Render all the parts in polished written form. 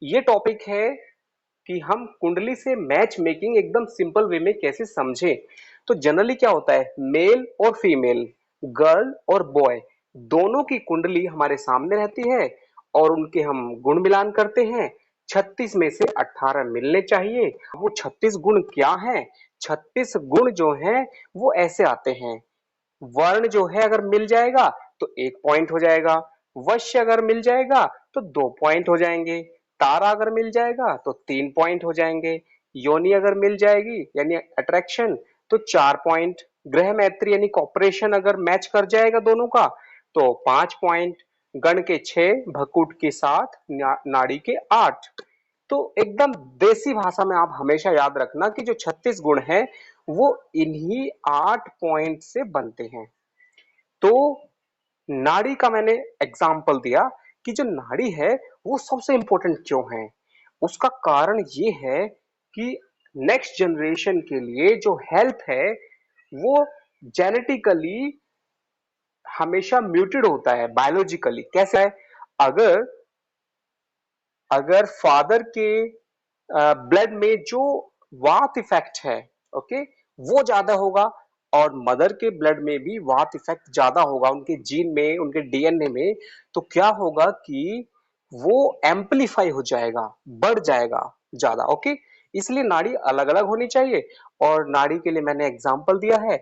ये टॉपिक है कि हम कुंडली से मैच मेकिंग एकदम सिंपल वे में कैसे समझें। तो जनरली क्या होता है, मेल और फीमेल, गर्ल और बॉय, दोनों की कुंडली हमारे सामने रहती है और उनके हम गुण मिलान करते हैं। 36 में से 18 मिलने चाहिए। वो 36 गुण क्या है? 36 गुण जो है वो ऐसे आते हैं। वर्ण जो है अगर मिल जाएगा तो 1 पॉइंट हो जाएगा। वश्य अगर मिल जाएगा तो 2 पॉइंट हो जाएंगे। तारा अगर मिल जाएगा तो 3 पॉइंट हो जाएंगे। योनि अगर मिल जाएगी यानी अट्रैक्शन तो 4 पॉइंट। ग्रह मैत्री यानी कॉपरेशन अगर मैच कर जाएगा दोनों का तो 5 पॉइंट। गण के 6, भकुट के 7, नाड़ी के 8। तो एकदम देसी भाषा में आप हमेशा याद रखना कि जो 36 गुण है वो इन्हीं 8 पॉइंट से बनते हैं। तो नाड़ी का मैंने एग्जाम्पल दिया कि जो नाड़ी है वो सबसे इंपॉर्टेंट क्यों है। उसका कारण ये है कि नेक्स्ट जनरेशन के लिए जो हेल्थ है वो जेनेटिकली हमेशा म्यूटेड होता है। बायोलॉजिकली कैसे है, अगर अगर फादर के ब्लड में जो वात इफेक्ट है, ओके, वो ज्यादा होगा और मदर के ब्लड में भी वात इफेक्ट ज्यादा होगा, उनके जीन में, उनके डीएनए में। तो क्या होगा कि वो एम्पलीफाई हो जाएगा, बढ़ जाएगा ज्यादा। ओके, इसलिए नाड़ी अलग अलग होनी चाहिए। और नाड़ी के लिए मैंने एग्जांपल दिया है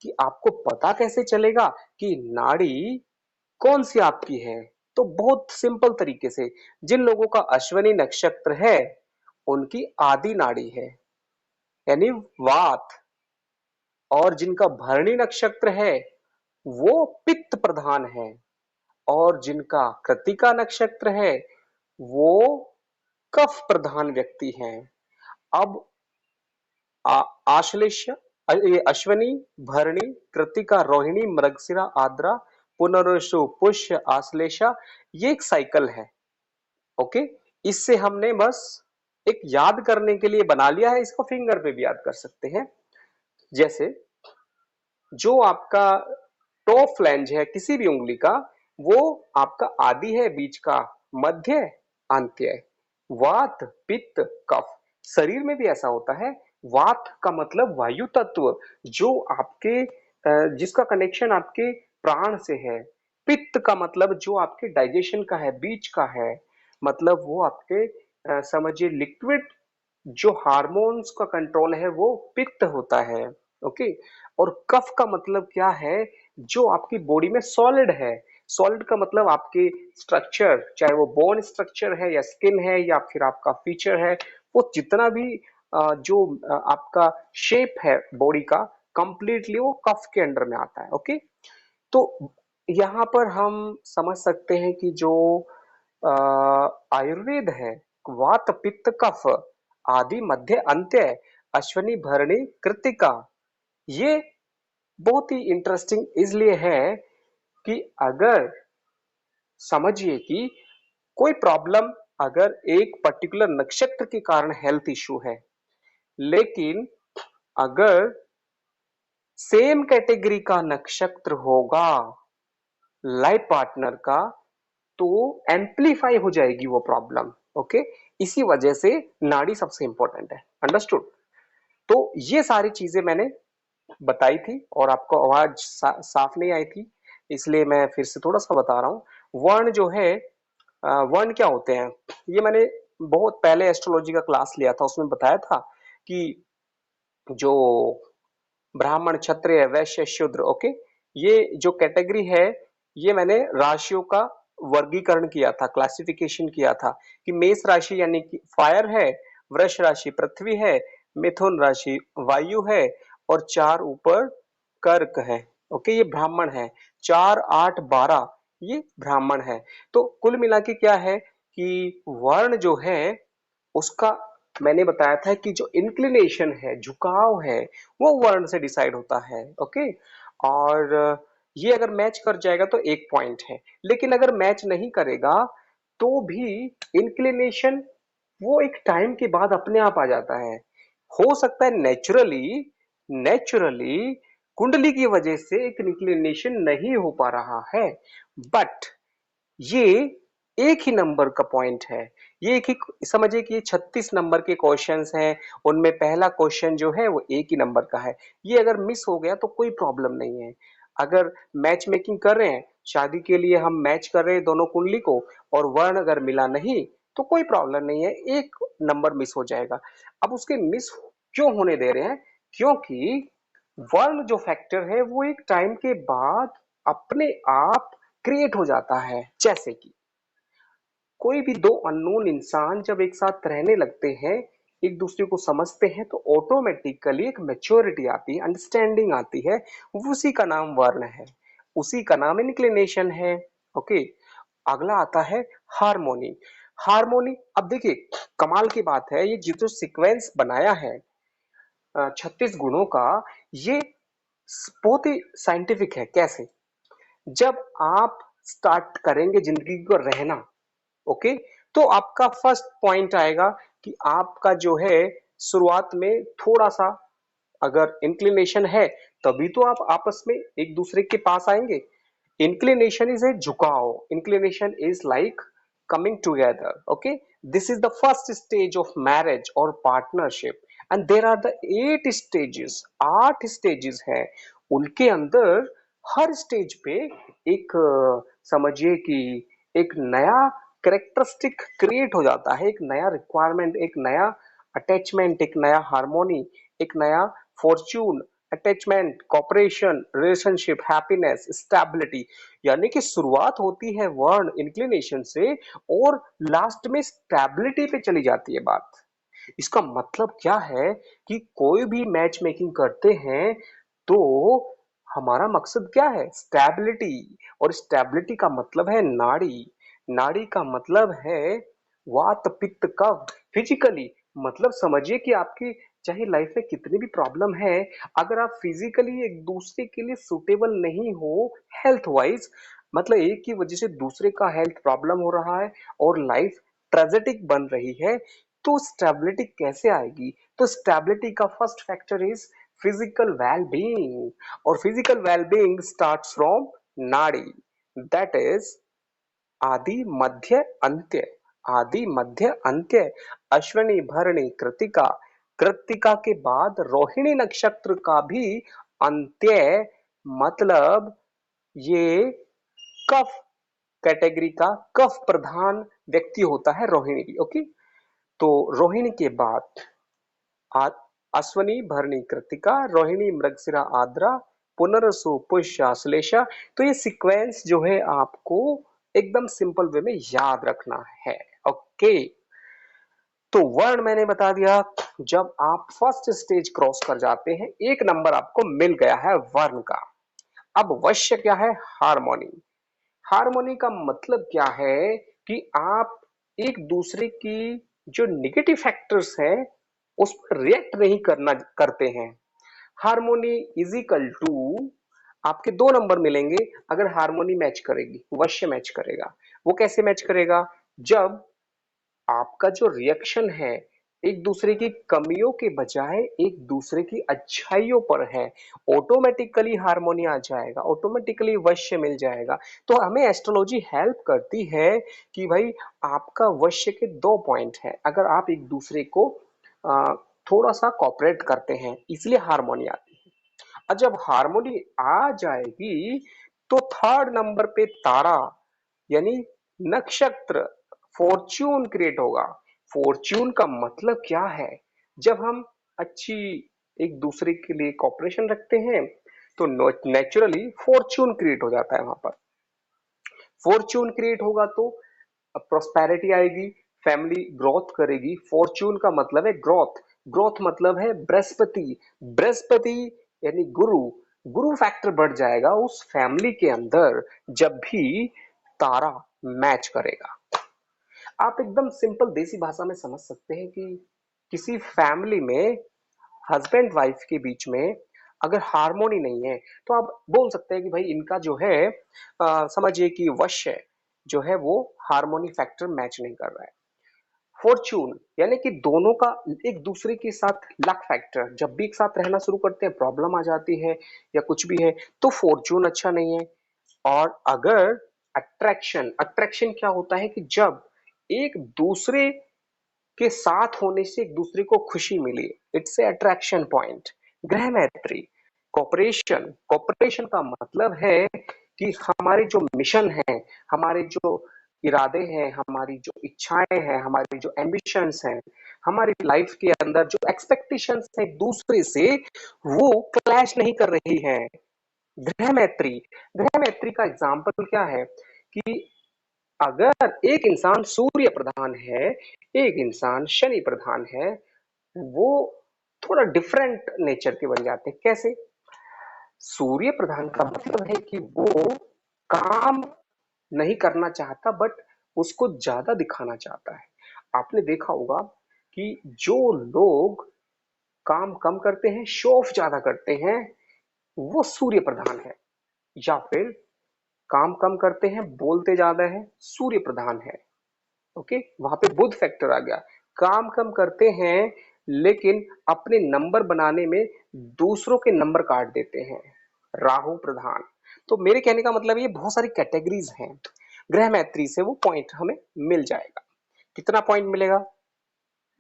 कि आपको पता कैसे चलेगा कि नाड़ी कौन सी आपकी है। तो बहुत सिंपल तरीके से, जिन लोगों का अश्विनी नक्षत्र है उनकी आदि नाड़ी है यानी वात, और जिनका भरणी नक्षत्र है वो पित्त प्रधान है, और जिनका कृतिका नक्षत्र है वो कफ प्रधान व्यक्ति हैं। अब आश्लेष, ये अश्विनी, भरणी, कृतिका, रोहिणी, मृगशिरा, आद्रा, पुनर्वसु, पुष्य, आश्लेषा, ये एक साइकिल है। ओके, इससे हमने बस एक याद करने के लिए बना लिया है, इसको फिंगर पे भी याद कर सकते हैं। जैसे जो आपका टॉप फ्लैंज है किसी भी उंगली का, वो आपका आदि है, बीच का मध्य, अंत्य है। वात, पित्त, कफ, शरीर में भी ऐसा होता है। वात का मतलब वायु तत्व, जो आपके जिसका कनेक्शन आपके प्राण से है। पित्त का मतलब जो आपके डाइजेशन का है, बीच का है, मतलब वो आपके समझिए लिक्विड, जो हार्मोन्स का कंट्रोल है वो पित्त होता है। ओके, और कफ का मतलब क्या है, जो आपकी बॉडी में सॉलिड है। सॉलिड का मतलब आपके स्ट्रक्चर, चाहे वो बोन स्ट्रक्चर है या स्किन है या फिर आपका फीचर है, वो जितना भी जो आपका शेप है बॉडी का, कंप्लीटली वो कफ के अंडर में आता है। ओके, तो यहाँ पर हम समझ सकते हैं कि जो आयुर्वेद है, वात पित्त कफ, आदि मध्य अंत्य, अश्विनी भरणी कृतिका, ये बहुत ही इंटरेस्टिंग इसलिए है कि अगर समझिए कि कोई प्रॉब्लम अगर एक पर्टिकुलर नक्षत्र के कारण हेल्थ इश्यू है, लेकिन अगर सेम कैटेगरी का नक्षत्र होगा लाइफ पार्टनर का, तो एम्पलीफाई हो जाएगी वो प्रॉब्लम। ओके, इसी वजह से नाड़ी सबसे इंपॉर्टेंट है। अंडरस्टूड? तो ये सारी चीजें मैंने बताई थी और आपको आवाज साफ नहीं आई थी, इसलिए मैं फिर से थोड़ा सा बता रहा हूँ। वर्ण जो है, वर्ण क्या होते हैं, ये मैंने बहुत पहले एस्ट्रोलॉजी का क्लास लिया था, उसमें बताया था कि जो ब्राह्मण, क्षत्रिय, वैश्य, शूद्र, ओके, ये जो कैटेगरी है, ये मैंने राशियों का वर्गीकरण किया था, क्लासिफिकेशन किया था कि मेष राशि यानी कि फायर है, वृष राशि पृथ्वी है, मिथुन राशि वायु है, और 4 ऊपर कर्क है। ओके, ये ब्राह्मण है। 4, 8, 12 ये ब्राह्मण है। तो कुल मिला के क्या है कि वर्ण जो है उसका मैंने बताया था कि जो इंक्लिनेशन है, झुकाव है, वो वर्ण से डिसाइड होता है। ओके, और ये अगर मैच कर जाएगा तो 1 पॉइंट है, लेकिन अगर मैच नहीं करेगा तो भी इंक्लिनेशन वो एक टाइम के बाद अपने आप आ जाता है। हो सकता है नेचुरली, नेचुरली कुंडली की वजह से एक इंक्लिनेशन नहीं हो पा रहा है, बट ये एक ही नंबर का पॉइंट है। ये एक ही समझिए कि ये 36 नंबर के क्वेश्चंस हैं, उनमें पहला क्वेश्चन जो है वो एक ही नंबर का है। ये अगर मिस हो गया तो कोई प्रॉब्लम नहीं है। अगर मैच मेकिंग कर रहे हैं, शादी के लिए हम मैच कर रहे हैं दोनों कुंडली को और वर्ण अगर मिला नहीं तो कोई प्रॉब्लम नहीं है, एक नंबर मिस हो जाएगा। अब उसके मिस क्यों होने दे रहे हैं? क्योंकि वर्ण जो फैक्टर है वो एक टाइम के बाद अपने आप क्रिएट हो जाता है। जैसे कि कोई भी दो अननोन इंसान जब एक साथ रहने लगते हैं, एक दूसरे को समझते हैं तो ऑटोमेटिकली एक मैच्योरिटी आती है, अंडरस्टैंडिंग आती है। उसी का नाम वर्ण है, उसी का नाम इंक्लिनेशन है। ओके, अगला आता है हार्मोनी। हार्मोनी, अब देखिए कमाल की बात है, ये जो सीक्वेंस बनाया है 36 गुणों का, ये बहुत ही साइंटिफिक है। कैसे? जब आप स्टार्ट करेंगे जिंदगी को रहना, ओके, तो आपका फर्स्ट पॉइंट आएगा कि आपका जो है शुरुआत में थोड़ा सा अगर इंक्लिनेशन है तभी तो आप आपस में एक दूसरे के पास आएंगे। Inclination is a झुकाव. Inclination is like coming together. Okay, this is the first stage of marriage or partnership, and there are the 8 stages. 8 stages हैं, उनके अंदर हर स्टेज पे एक समझिए कि एक नया करेक्टरिस्टिक क्रिएट हो जाता है, एक नया रिक्वायरमेंट, एक नया अटैचमेंट, एक नया हार्मोनी, एक नया fortune, attachment, cooperation, relationship, happiness, stability. यानी कि शुरुआत होती है वर्ण इंक्लिनेशन से और लास्ट में स्टेबिलिटी पे चली जाती है बात। इसका मतलब क्या है कि कोई भी मैच मेकिंग करते हैं तो हमारा मकसद क्या है? स्टेबिलिटी। और स्टेबिलिटी का मतलब है नाड़ी। नाड़ी का मतलब है वात पित्त कफ। फिजिकली मतलब समझिए कि आपकी चाहे लाइफ में कितनी भी प्रॉब्लम है, अगर आप फिजिकली एक दूसरे के लिए सुटेबल नहीं हो हेल्थ वाइज, मतलब एक की वजह से दूसरे का हेल्थ प्रॉब्लम हो रहा है और लाइफ ट्रेजेडिक बन रही है, तो स्टेबिलिटी कैसे आएगी? तो स्टेबिलिटी का first factor is physical well-being, और फिजिकल वेल-बीइंग स्टार्ट्स फ्रॉम नाड़ी, दैट इज आदि मध्य अंत्य। आदि मध्य अंत्य। अश्विनी भरणी कृतिका, कृतिका के बाद रोहिणी नक्षत्र का भी अंत्य, मतलब ये कफ कैटेगरी का कफ प्रधान व्यक्ति होता है रोहिणी भी। ओके, तो रोहिणी के बाद अश्वनी भरणी कृतिका, रोहिणी मृगशिरा आद्रा, पुनरसु पुष्य आश्लेषा। तो ये सीक्वेंस जो है आपको एकदम सिंपल वे में याद रखना है। ओके, तो वर्ण मैंने बता दिया। जब आप फर्स्ट स्टेज क्रॉस कर जाते हैं, एक नंबर आपको मिल गया है वर्ण का। अब वश्य क्या है? हार्मोनी। हार्मोनी का मतलब क्या है कि आप एक दूसरे की जो निगेटिव फैक्टर्स हैं उस पर रिएक्ट नहीं करना करते हैं। हार्मोनी इज इक्वल टू, आपके दो नंबर मिलेंगे अगर हार्मोनी मैच करेगी, वश्य मैच करेगा। वो कैसे मैच करेगा? जब आपका जो रिएक्शन है एक दूसरे की कमियों के बजाय एक दूसरे की अच्छाइयों पर है, ऑटोमेटिकली हार्मोनी आ जाएगा, ऑटोमेटिकली वश्य मिल जाएगा। तो हमें एस्ट्रोलॉजी हेल्प करती है कि भाई आपका वश्य के दो पॉइंट है, अगर आप एक दूसरे को आ, थोड़ा सा कॉपरेट करते हैं, इसलिए हार्मोनी आती है। और जब हार्मोनी आ जाएगी तो थर्ड नंबर पे तारा यानी नक्षत्र, फॉर्च्यून क्रिएट होगा। फॉर्च्यून का मतलब क्या है? जब हम अच्छी एक दूसरे के लिए कॉपरेशन रखते हैं तो नेचुरली फॉर्च्यून क्रिएट हो जाता है। वहां पर फॉर्च्यून क्रिएट होगा तो प्रोस्पेरिटी आएगी, फैमिली ग्रोथ करेगी। फॉर्च्यून का मतलब है ग्रोथ, ग्रोथ मतलब है बृहस्पति। बृहस्पति यानी गुरु, गुरु फैक्टर बढ़ जाएगा उस फैमिली के अंदर जब भी तारा मैच करेगा। आप एकदम सिंपल देसी भाषा में समझ सकते हैं कि किसी फैमिली में हस्बैंड वाइफ के बीच में अगर हार्मोनी नहीं है तो आप बोल सकते हैं कि भाई इनका जो है समझिए कि वश्य जो है वो हार्मोनी फैक्टर मैच नहीं कर रहा है। फॉर्च्यून यानी कि दोनों का एक दूसरे के साथ लक फैक्टर, जब भी एक साथ रहना शुरू करते हैं प्रॉब्लम आ जाती है या कुछ भी है तो फॉर्च्यून अच्छा नहीं है। और अगर अट्रैक्शन, अट्रैक्शन क्या होता है कि जब एक दूसरे के साथ होने से एक दूसरे को खुशी मिली, इट्स ए अट्रैक्शन पॉइंट। ग्रह मैत्री, कॉपरेशन, कॉपरेशन का मतलब है कि हमारे जो मिशन है, हमारे जो इरादे हैं, हमारी जो इच्छाएं हैं, हमारी जो एम्बिशंस हैं, हमारी लाइफ के अंदर जो एक्सपेक्टेशंस है एक दूसरे से, वो क्लैश नहीं कर रही हैं। ग्रह मैत्री, ग्रह मैत्री का एग्जाम्पल क्या है कि अगर एक इंसान सूर्य प्रधान है, एक इंसान शनि प्रधान है, वो थोड़ा डिफरेंट नेचर के बन जाते हैं। कैसे? सूर्य प्रधान का मतलब है कि वो काम नहीं करना चाहता, बट उसको ज्यादा दिखाना चाहता है। आपने देखा होगा कि जो लोग काम कम करते हैं, शो ऑफ ज्यादा करते हैं, वो सूर्य प्रधान है। या फिर काम कम करते हैं, बोलते ज्यादा है, सूर्य प्रधान है। ओके, वहां पे बुध फैक्टर आ गया। काम कम करते हैं लेकिन अपने नंबर बनाने में दूसरों के नंबर काट देते हैं, राहु प्रधान। तो मेरे कहने का मतलब ये बहुत सारी कैटेगरीज हैं। ग्रह मैत्री से वो पॉइंट हमें मिल जाएगा। कितना पॉइंट मिलेगा?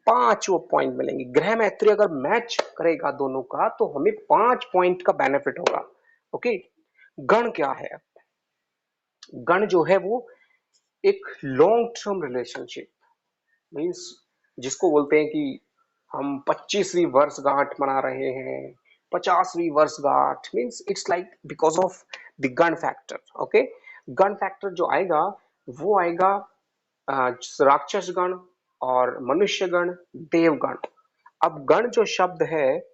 5 वो पॉइंट मिलेंगे। ग्रह मैत्री अगर मैच करेगा दोनों का तो हमें 5 पॉइंट का बेनिफिट होगा। ओके, गण क्या है? गण जो है वो एक लॉन्ग टर्म रिलेशनशिप, मीन्स जिसको बोलते हैं कि हम 25वीं वर्षगांठ मना रहे हैं, 50वीं वर्षगांठ, means it's like because of the गण फैक्टर। ओके, गण फैक्टर जो आएगा वो आएगा राक्षस गण और मनुष्य गण, देवगण। अब गण जो शब्द है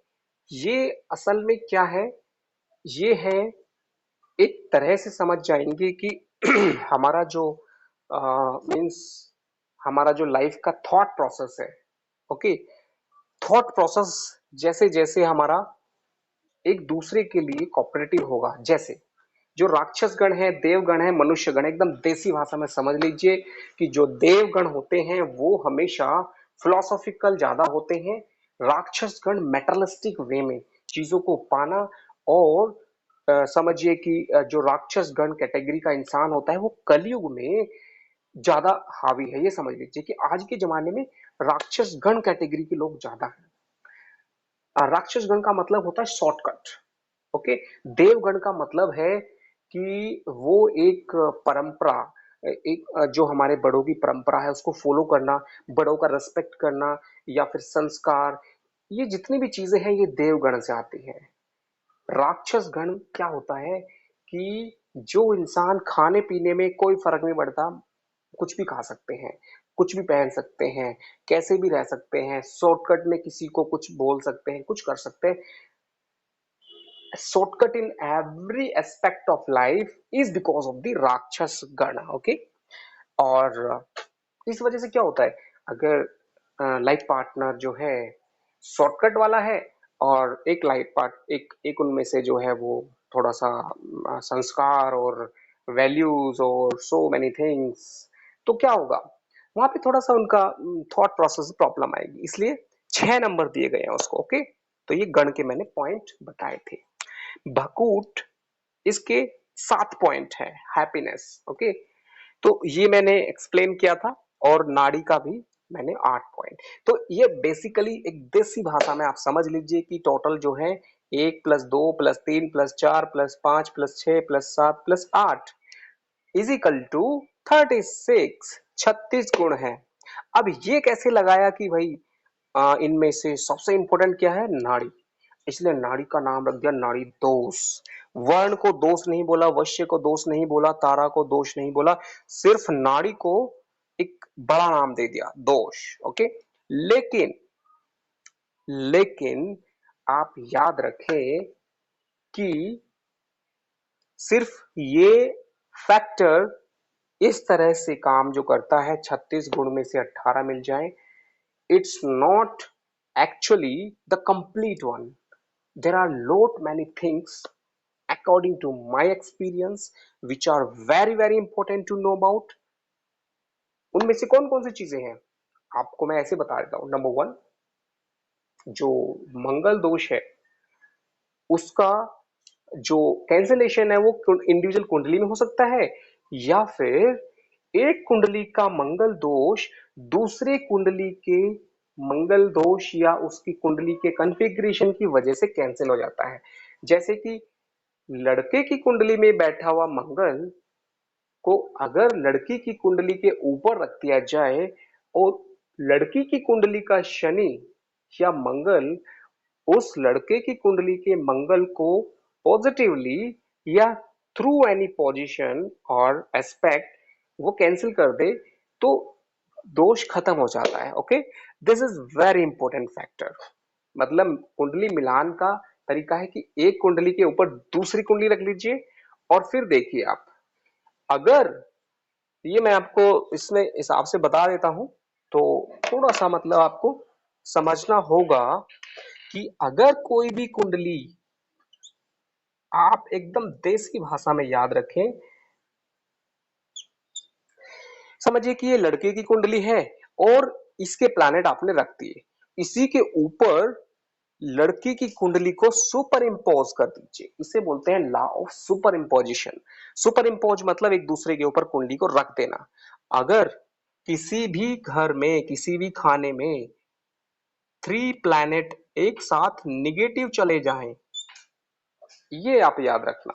ये असल में क्या है? ये है, एक तरह से समझ जाएंगे कि हमारा जो मीन्स हमारा जो लाइफ का थॉट प्रोसेस है। ओके, थॉट प्रोसेस जैसे जैसे हमारा एक दूसरे के लिए कोऑपरेटिव होगा, जैसे जो राक्षस गण है, देवगण है, मनुष्य गण, एकदम देसी भाषा में समझ लीजिए कि जो देवगण होते हैं वो हमेशा फिलोसॉफिकल ज्यादा होते हैं। राक्षस गण मेटरलिस्टिक वे में चीजों को पाना, और समझिए कि जो राक्षस गण कैटेगरी का इंसान होता है वो कलयुग में ज्यादा हावी है। ये समझ लीजिए कि आज के जमाने में राक्षस गण कैटेगरी के लोग ज्यादा हैं। राक्षस गण का मतलब होता है शॉर्टकट। ओके, देवगण का मतलब है कि वो एक परंपरा, एक जो हमारे बड़ों की परंपरा है उसको फॉलो करना, बड़ों का रेस्पेक्ट करना, या फिर संस्कार, ये जितनी भी चीजें हैं ये देवगण से आती हैं। राक्षस गण क्या होता है कि जो इंसान खाने पीने में कोई फर्क नहीं पड़ता, कुछ भी खा सकते हैं, कुछ भी पहन सकते हैं, कैसे भी रह सकते हैं, शॉर्टकट में किसी को कुछ बोल सकते हैं, कुछ कर सकते हैं। Shortcut in every aspect of life is because of the राक्षस गण। ओके, और इस वजह से क्या होता है, अगर लाइफ पार्टनर जो है शॉर्टकट वाला है और एक लाइफ पार्ट एक एक उनमें से जो है वो थोड़ा सा संस्कार और वैल्यूज और सो मेनी थिंग्स, तो क्या होगा, वहां पे थोड़ा सा उनका थॉट प्रोसेस प्रॉब्लम आएगी। इसलिए 6 नंबर दिए गए हैं उसको। ओके, तो ये गण के मैंने पॉइंट बताए थे। भकूट, इसके 7 पॉइंट है। हैप्पीनेस, ओके, तो ये मैंने एक्सप्लेन किया था। और नाड़ी का भी मैंने 8 पॉइंट। तो ये बेसिकली एक देसी भाषा में आप समझ लीजिए कि टोटल जो है 1+2+3+4+5+6+7+8 इज इक्वल टू 36, 36 गुण है। अब ये कैसे लगाया कि भाई इनमें से सबसे इंपॉर्टेंट क्या है? नाड़ी। इसलिए नाड़ी का नाम रख दिया नाड़ी दोष। वर्ण को दोष नहीं बोला, वश्य को दोष नहीं बोला, तारा को दोष नहीं बोला, सिर्फ नाड़ी को एक बड़ा नाम दे दिया, दोष। ओके, लेकिन लेकिन आप याद रखें कि सिर्फ ये फैक्टर इस तरह से काम जो करता है, 36 गुण में से 18 मिल जाए, it's not actually the complete one. There are lot many things according to my experience which are very very important to know about. उनमें से कौन कौन सी चीजें हैं आपको मैं ऐसे बता देता हूं। नंबर 1, जो मंगल दोष है उसका जो कैंसलेशन है वो इंडिविजुअल कुंडली में हो सकता है, या फिर एक कुंडली का मंगल दोष दूसरे कुंडली के मंगल दोष या उसकी कुंडली के कॉन्फ़िगरेशन की वजह से कैंसिल हो जाता है। जैसे कि लड़के की कुंडली में बैठा हुआ मंगल को अगर लड़की की कुंडली के ऊपर रख दिया जाए और लड़की की कुंडली का शनि या मंगल उस लड़के की कुंडली के मंगल को पॉजिटिवली या थ्रू एनी पोजीशन और एस्पेक्ट वो कैंसिल कर दे तो दोष खत्म हो जाता है। Okay, this is very important factor. मतलब कुंडली मिलान का तरीका है कि एक कुंडली के ऊपर दूसरी कुंडली रख लीजिए और फिर देखिए आप, अगर ये मैं आपको इसमें हिसाब से बता देता हूं तो थोड़ा सा मतलब आपको समझना होगा कि अगर कोई भी कुंडली, आप एकदम देसी भाषा में याद रखें, समझिए कि ये लड़के की कुंडली है और इसके प्लैनेट आपने रख दिए, इसी के ऊपर लड़की की कुंडली को सुपर इंपोज कर दीजिए। इसे बोलते हैं law of super imposition. Super impose मतलब एक दूसरे के ऊपर कुंडली को रख देना। अगर किसी भी घर में किसी भी खाने में 3 प्लैनेट एक साथ निगेटिव चले जाएं, ये आप याद रखना।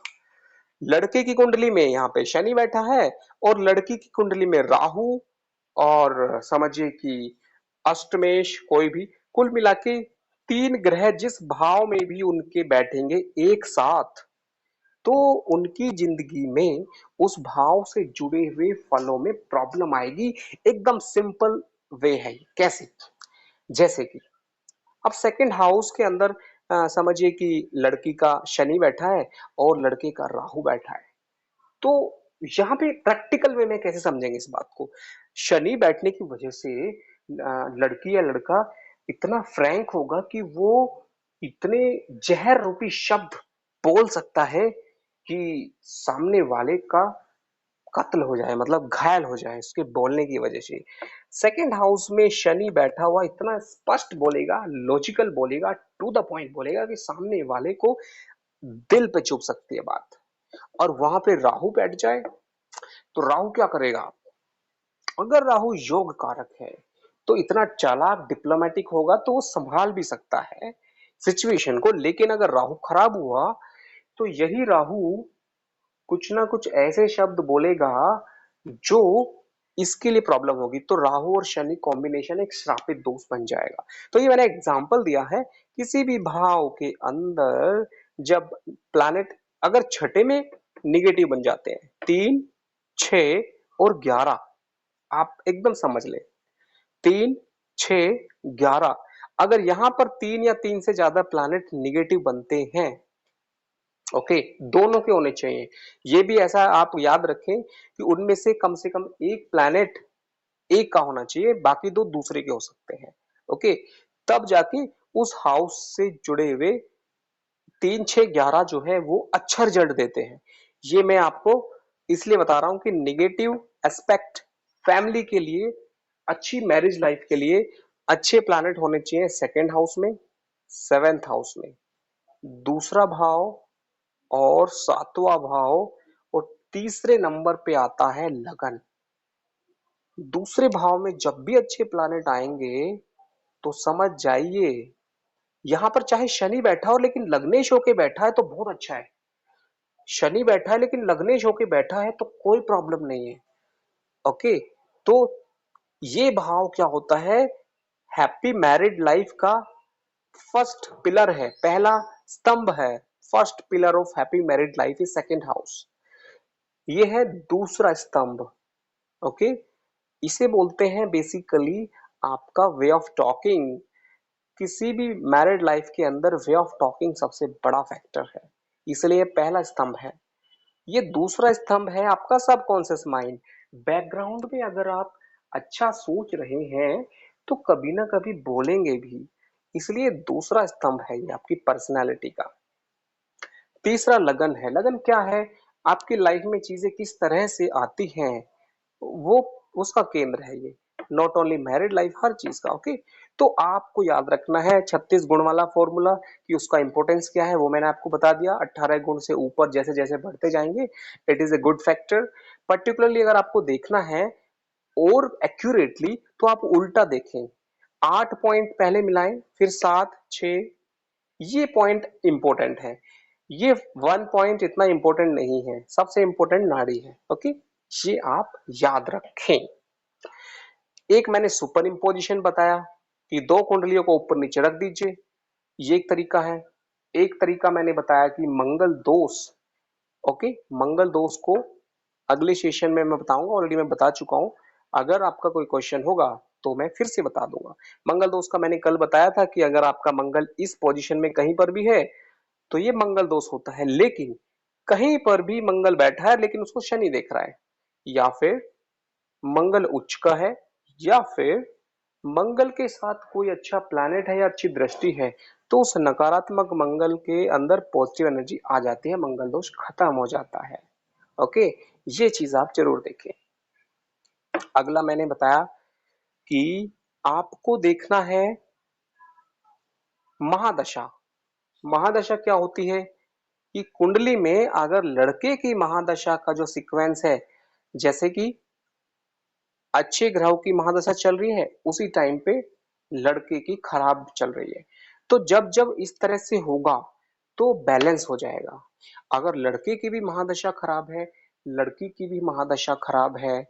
लड़के की कुंडली में यहाँ पे शनि बैठा है और लड़की की कुंडली में राहु और समझिए कि अष्टमेश, कोई भी, कुल मिला के 3 ग्रह जिस भाव में भी उनके बैठेंगे एक साथ तो उनकी जिंदगी में उस भाव से जुड़े हुए फलों में प्रॉब्लम आएगी। एकदम सिंपल वे है। कैसे? जैसे कि अब सेकंड हाउस के अंदर समझिए कि लड़की का शनि बैठा है और लड़के का राहु बैठा है, तो यहाँ पे प्रैक्टिकल वे में कैसे समझेंगे इस बात को? शनि बैठने की वजह से लड़की या लड़का इतना फ्रैंक होगा कि वो इतने जहर रूपी शब्द बोल सकता है कि सामने वाले का कत्ल हो जाए, मतलब घायल हो जाए उसके बोलने की वजह से। सेकंड हाउस में शनि बैठा हुआ इतना स्पष्ट बोलेगा, लॉजिकल बोलेगा, टू द पॉइंट बोलेगा कि सामने वाले को दिल पे चुभ सकती है बात। और वहां पे राहु बैठ जाए तो राहु क्या करेगा? अगर राहु योग कारक है तो इतना चालाक डिप्लोमेटिक होगा तो वो संभाल भी सकता है सिचुएशन को। लेकिन अगर राहु खराब हुआ तो यही राहु कुछ ना कुछ ऐसे शब्द बोलेगा जो इसके लिए प्रॉब्लम होगी, तो राहु और शनि कॉम्बिनेशन एक श्रापित दोष बन जाएगा। तो ये मैंने एग्जांपल दिया है। किसी भी भाव के अंदर जब प्लैनेट अगर छठे में निगेटिव बन जाते हैं, 3, 6 और 11, आप एकदम समझ ले, 3, 6, 11, अगर यहां पर 3 या 3 से ज्यादा प्लैनेट निगेटिव बनते हैं, ओके, दोनों के होने चाहिए। ये भी ऐसा आप याद रखें कि उनमें से कम एक प्लैनेट एक का होना चाहिए, बाकी दो दूसरे के हो सकते हैं। ओके, तब जाके उस हाउस से जुड़े हुए 3, 6, 11 जो है वो अच्छा रिजल्ट देते हैं। ये मैं आपको इसलिए बता रहा हूं कि निगेटिव एस्पेक्ट फैमिली के लिए, अच्छी मैरिज लाइफ के लिए अच्छे प्लैनेट होने चाहिए सेकेंड हाउस में, सेवेंथ हाउस में, दूसरा भाव और सातवां भाव, और तीसरे नंबर पे आता है लगन। दूसरे भाव में जब भी अच्छे प्लैनेट आएंगे तो समझ जाइए, यहां पर चाहे शनि बैठा हो लेकिन लग्नेश होके बैठा है तो बहुत अच्छा है। शनि बैठा है लेकिन लग्नेश होके बैठा है तो कोई प्रॉब्लम नहीं है। ओके, तो ये भाव क्या होता है? हैप्पी मैरिड लाइफ का फर्स्ट पिलर है, पहला स्तंभ है। First pillar of happy married life is second house. ये है दूसरा स्तंभ। ओके, इसे बोलते हैं बेसिकली आपका वे ऑफ टॉकिंग। किसी भी मैरिड लाइफ के अंदर वे ऑफ टॉकिंग सबसे बड़ा फैक्टर है, इसलिए पहला स्तंभ है। ये दूसरा स्तंभ है आपका सबकॉन्शियस माइंड। बैकग्राउंड में अगर आप अच्छा सोच रहे हैं तो कभी ना कभी बोलेंगे भी, इसलिए दूसरा स्तंभ है ये आपकी पर्सनैलिटी का। तीसरा लगन है। लगन क्या है? आपकी लाइफ में चीजें किस तरह से आती हैं वो उसका केंद्र है ये, नॉट ओनली मैरिड लाइफ, हर चीज का। ओके, तो आपको याद रखना है 36 गुण वाला फॉर्मूला कि उसका इंपॉर्टेंस क्या है वो मैंने आपको बता दिया। 18 गुण से ऊपर जैसे जैसे बढ़ते जाएंगे it is a good factor. Particularly अगर आपको देखना है और एक्यूरेटली तो आप उल्टा देखें, 8 पॉइंट पहले मिलाएं, फिर 7, 6, ये पॉइंट इंपॉर्टेंट है। ये 1 पॉइंट इतना इंपॉर्टेंट नहीं है, सबसे इंपॉर्टेंट नाड़ी है। ओके, ये आप याद रखें। एक मैंने सुपर इंपोजिशन बताया कि दो कुंडलियों को ऊपर नीचे रख दीजिए, ये एक तरीका है। एक तरीका मैंने बताया कि मंगल दोष। ओके, मंगल दोष को अगले सेशन में मैं बताऊंगा, ऑलरेडी मैं बता चुका हूं। अगर आपका कोई क्वेश्चन होगा तो मैं फिर से बता दूंगा। मंगल दोष का मैंने कल बताया था कि अगर आपका मंगल इस पोजीशन में कहीं पर भी है तो ये मंगल दोष होता है, लेकिन कहीं पर भी मंगल बैठा है लेकिन उसको शनि देख रहा है, या फिर मंगल उच्च का है, या फिर मंगल के साथ कोई अच्छा प्लैनेट है या अच्छी दृष्टि है, तो उस नकारात्मक मंगल के अंदर पॉजिटिव एनर्जी आ जाती है, मंगल दोष खत्म हो जाता है। ओके, ये चीज आप जरूर देखें। अगला मैंने बताया कि आपको देखना है महादशा। महादशा क्या होती है कि कुंडली में अगर लड़के की महादशा का जो सीक्वेंस है, जैसे कि अच्छे ग्रहों की महादशा चल रही है उसी टाइम पे लड़के की खराब चल रही है, तो जब जब इस तरह से होगा तो बैलेंस हो जाएगा। अगर लड़के की भी महादशा खराब है, लड़की की भी महादशा खराब है,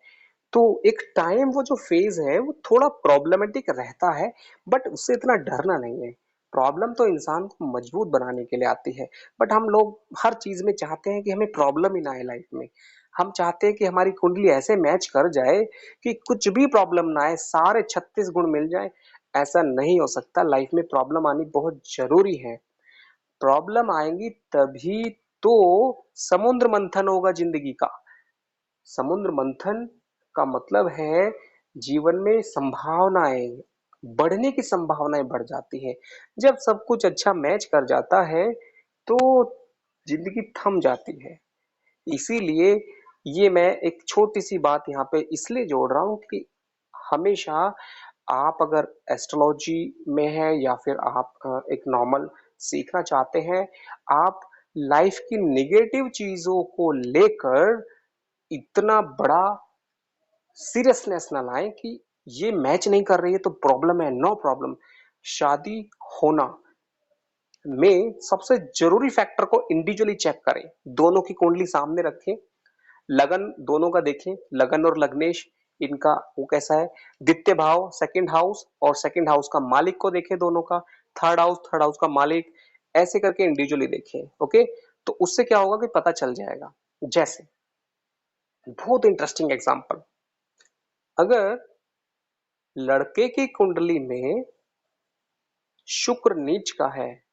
तो एक टाइम वो जो फेज है वो थोड़ा प्रॉब्लमेटिक रहता है, बट उससे इतना डरना नहीं है। प्रॉब्लम तो इंसान को मजबूत बनाने के लिए आती है, बट हम लोग हर चीज में चाहते हैं कि हमें प्रॉब्लम ही ना आए लाइफ में। हम चाहते हैं कि हमारी कुंडली ऐसे मैच कर जाए कि कुछ भी प्रॉब्लम ना आए, सारे 36 गुण मिल जाए। ऐसा नहीं हो सकता, लाइफ में प्रॉब्लम आनी बहुत जरूरी है। प्रॉब्लम आएंगी तभी तो समुद्र मंथन होगा जिंदगी का। समुद्र मंथन का मतलब है जीवन में संभावनाएं बढ़ने की संभावनाएं बढ़ जाती है। जब सब कुछ अच्छा मैच कर जाता है तो जिंदगी थम जाती है। इसीलिए ये मैं एक छोटी सी बात यहाँ पे इसलिए जोड़ रहा हूँ कि हमेशा आप अगर एस्ट्रोलॉजी में है या फिर आप एक नॉर्मल सीखना चाहते हैं, आप लाइफ की नेगेटिव चीजों को लेकर इतना बड़ा सीरियसनेस ना लाएं कि ये मैच नहीं कर रही है तो प्रॉब्लम है। No problem. शादी होना में सबसे जरूरी फैक्टर को इंडिविजुअली चेक करें, दोनों की कुंडली सामने रखें, लगन दोनों का देखें, लगन और लग्नेश इनका वो कैसा है, द्वितीय भाव सेकंड हाउस और सेकंड हाउस का मालिक को देखें दोनों का, थर्ड हाउस का मालिक, ऐसे करके इंडिविजुअली देखें। ओके, तो उससे क्या होगा कि पता चल जाएगा। जैसे बहुत इंटरेस्टिंग एग्जांपल, अगर लड़के की कुंडली में शुक्र नीच का है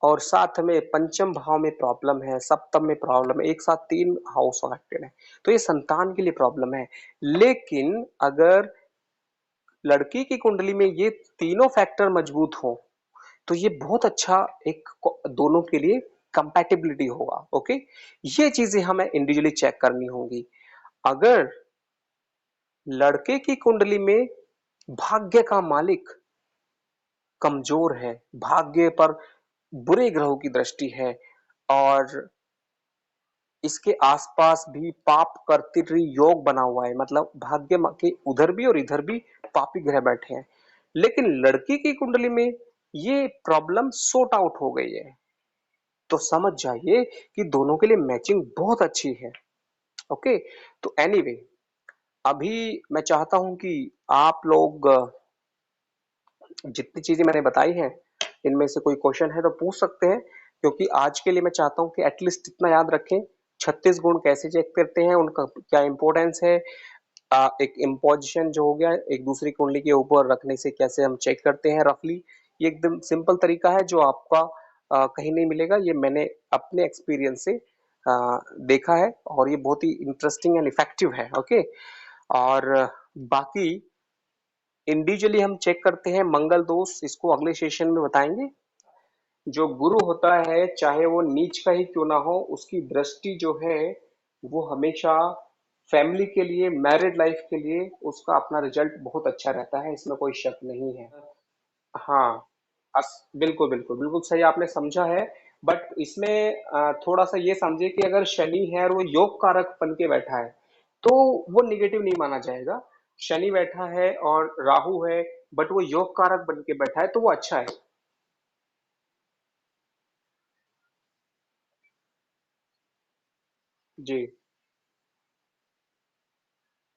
और साथ में पंचम भाव में प्रॉब्लम है, सप्तम में प्रॉब्लम है, एक साथ 3 हाउस अफेक्टेड है, तो ये संतान के लिए प्रॉब्लम है। लेकिन अगर लड़की की कुंडली में ये तीनों फैक्टर मजबूत हो तो ये बहुत अच्छा एक दोनों के लिए कंपैटिबिलिटी होगा। ओके, ये चीजें हमें इंडिविजुअली चेक करनी होंगी। अगर लड़के की कुंडली में भाग्य का मालिक कमजोर है, भाग्य पर बुरे ग्रहों की दृष्टि है, और इसके आसपास भी पाप कर्तरी योग बना हुआ है, मतलब भाग्य के उधर भी और इधर भी पापी ग्रह बैठे हैं, लेकिन लड़की की कुंडली में ये प्रॉब्लम सॉर्ट आउट हो गई है, तो समझ जाइए कि दोनों के लिए मैचिंग बहुत अच्छी है। ओके, तो एनीवे अभी मैं चाहता हूं कि आप लोग जितनी चीजें मैंने बताई हैं इनमें से कोई क्वेश्चन है तो पूछ सकते हैं, क्योंकि आज के लिए मैं चाहता हूं कि एटलीस्ट इतना याद रखें 36 गुण कैसे चेक करते हैं, उनका क्या इंपॉर्टेंस है। एक इम्पोजिशन जो हो गया एक दूसरी कुंडली के ऊपर रखने से कैसे हम चेक करते हैं रफली, ये एकदम सिंपल तरीका है जो आपका कहीं नहीं मिलेगा। ये मैंने अपने एक्सपीरियंस से देखा है और ये बहुत ही इंटरेस्टिंग एंड इफेक्टिव है। ओके, और बाकी इंडिविजुअली हम चेक करते हैं मंगल दोष, इसको अगले सेशन में बताएंगे। जो गुरु होता है चाहे वो नीच का ही क्यों ना हो, उसकी दृष्टि जो है वो हमेशा फैमिली के लिए, मैरिड लाइफ के लिए उसका अपना रिजल्ट बहुत अच्छा रहता है, इसमें कोई शक नहीं है। हाँ, बिल्कुल बिल्कुल बिल्कुल सही आपने समझा है। बट इसमें थोड़ा सा ये समझे कि अगर शनि है और वो योग कारक बन के बैठा है तो वो निगेटिव नहीं माना जाएगा। शनि बैठा है और राहु है बट वो योग कारक बन के बैठा है तो वो अच्छा है। जी।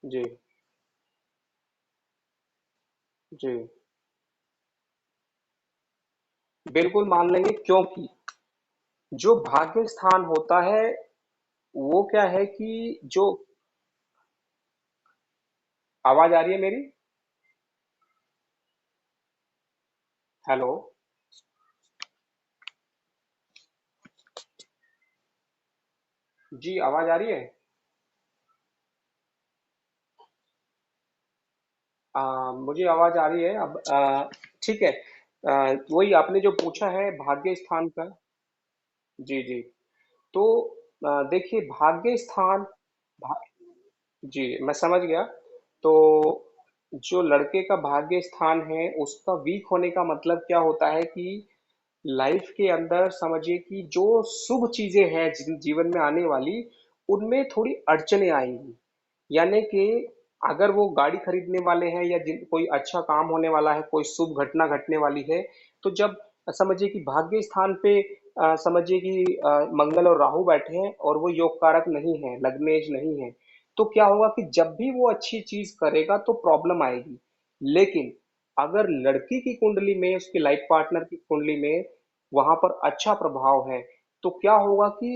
जी। जी। बिल्कुल मान लेंगे क्योंकि जो भाग्य स्थान होता है वो क्या है कि जो आवाज आ रही है मेरी? हेलो। जी आवाज आ रही है। मुझे आवाज आ रही है अब। ठीक है। वही आपने जो पूछा है भाग्य स्थान का। जी जी। तो देखिए भाग्य स्थान भा, जी मैं समझ गया। तो जो लड़के का भाग्य स्थान है उसका वीक होने का मतलब क्या होता है कि लाइफ के अंदर समझिए कि जो शुभ चीजें हैं जीवन में आने वाली उनमें थोड़ी अड़चने आएंगी। यानी कि अगर वो गाड़ी खरीदने वाले हैं या कोई अच्छा काम होने वाला है कोई शुभ घटना घटने वाली है तो जब समझिए कि भाग्य स्थान पे समझिए कि मंगल और राहु बैठे हैं और वो योग कारक नहीं है लग्नेश नहीं है तो क्या होगा कि जब भी वो अच्छी चीज करेगा तो प्रॉब्लम आएगी। लेकिन अगर लड़की की कुंडली में उसकी लाइफ पार्टनर की कुंडली में वहां पर अच्छा प्रभाव है तो क्या होगा कि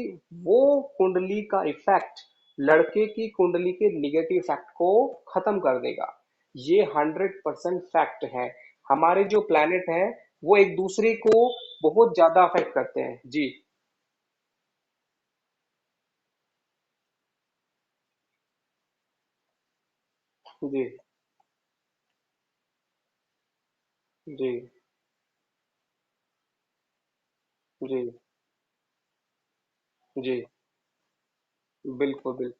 वो कुंडली का इफेक्ट लड़के की कुंडली के निगेटिव इफेक्ट को खत्म कर देगा। ये 100% फैक्ट है। हमारे जो प्लैनेट है वो एक दूसरे को बहुत ज्यादा अफेक्ट करते हैं। जी। जी। जी। जी। जी। बिल्कुल बिल्कुल।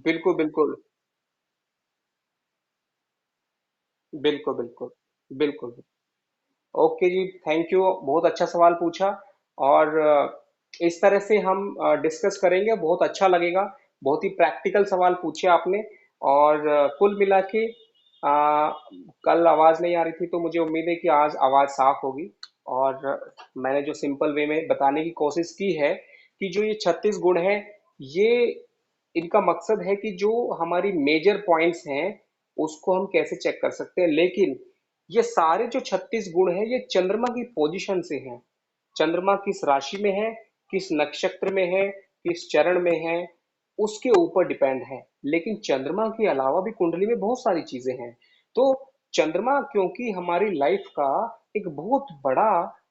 बिल्कुल बिल्कुल। बिल्कुल बिल्कुल। बिल्कुल। ओके जी थैंक यू बहुत अच्छा सवाल पूछा। और इस तरह से हम डिस्कस करेंगे बहुत अच्छा लगेगा। बहुत ही प्रैक्टिकल सवाल पूछे आपने। और कुल मिला के कल आवाज़ नहीं आ रही थी तो मुझे उम्मीद है कि आज आवाज़ साफ होगी। और मैंने जो सिंपल वे में बताने की कोशिश की है कि जो ये 36 गुण हैं ये इनका मकसद है कि जो हमारी मेजर पॉइंट्स हैं उसको हम कैसे चेक कर सकते हैं। लेकिन ये सारे जो 36 गुण हैं ये चंद्रमा की पोजीशन से हैं। चंद्रमा किस राशि में है किस नक्षत्र में है किस चरण में है उसके ऊपर डिपेंड है। लेकिन चंद्रमा के अलावा भी कुंडली में बहुत सारी चीजें हैं। तो चंद्रमा क्योंकि हमारी लाइफ का एक बहुत बड़ा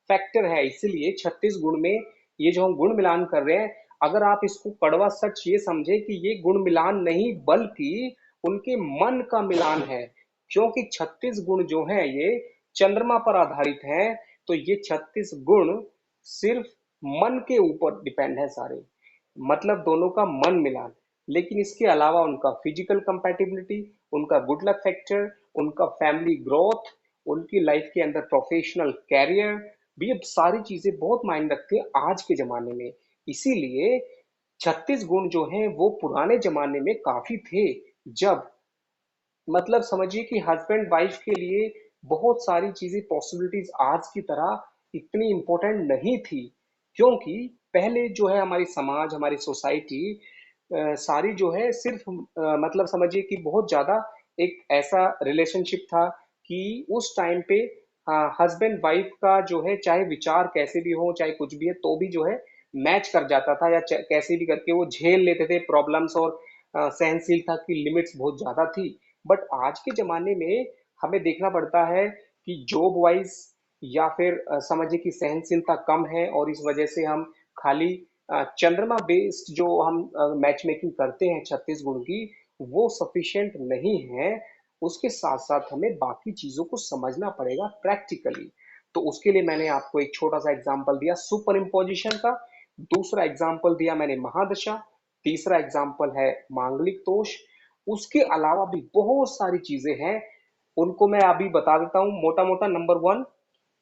फैक्टर है इसलिए 36 गुण में ये जो हम गुण मिलान कर रहे हैं अगर आप इसको कड़वा सच ये समझे कि ये गुण मिलान नहीं बल्कि उनके मन का मिलान है। क्योंकि 36 गुण जो हैं ये चंद्रमा पर आधारित हैं। तो ये 36 गुण सिर्फ मन के ऊपर डिपेंड है सारे। मतलब दोनों का मन मिलान। लेकिन इसके अलावा उनका फिजिकल कंपैटिबिलिटी उनका गुड लक फैक्टर उनका फैमिली ग्रोथ उनकी लाइफ के अंदर प्रोफेशनल कैरियर भी अब सारी चीजें बहुत मायने रखती है आज के जमाने में। इसीलिए 36 गुण जो हैं वो पुराने जमाने में काफी थे। जब मतलब समझिए कि हस्बैंड वाइफ के लिए बहुत सारी चीजें पॉसिबिलिटीज आज की तरह इतनी इम्पोर्टेंट नहीं थी। क्योंकि पहले जो है हमारी समाज हमारी सोसाइटी सारी जो है सिर्फ मतलब समझिए कि बहुत ज्यादा एक ऐसा रिलेशनशिप था कि उस टाइम पे हस्बैंड वाइफ का जो है चाहे विचार कैसे भी हो चाहे कुछ भी है तो भी जो है मैच कर जाता था या कैसे भी करके वो झेल लेते थे प्रॉब्लम्स। और सहनशीलता की लिमिट्स बहुत ज्यादा थी। बट आज के ज़माने में हमें देखना पड़ता है कि जॉब वाइज या फिर समझिए कि सहनशीलता कम है और इस वजह से हम खाली चंद्रमा बेस्ड जो हम मैच मेकिंग करते हैं 36 गुण की वो सफिशिएंट नहीं है। उसके साथ साथ हमें बाकी चीज़ों को समझना पड़ेगा प्रैक्टिकली। तो उसके लिए मैंने आपको एक छोटा सा एग्जांपल दिया सुपर इम्पोजिशन का। दूसरा एग्जांपल दिया मैंने महादशा। तीसरा एग्जांपल है मांगलिक दोष। उसके अलावा भी बहुत सारी चीजें हैं उनको मैं अभी बता देता हूँ मोटा मोटा। नंबर वन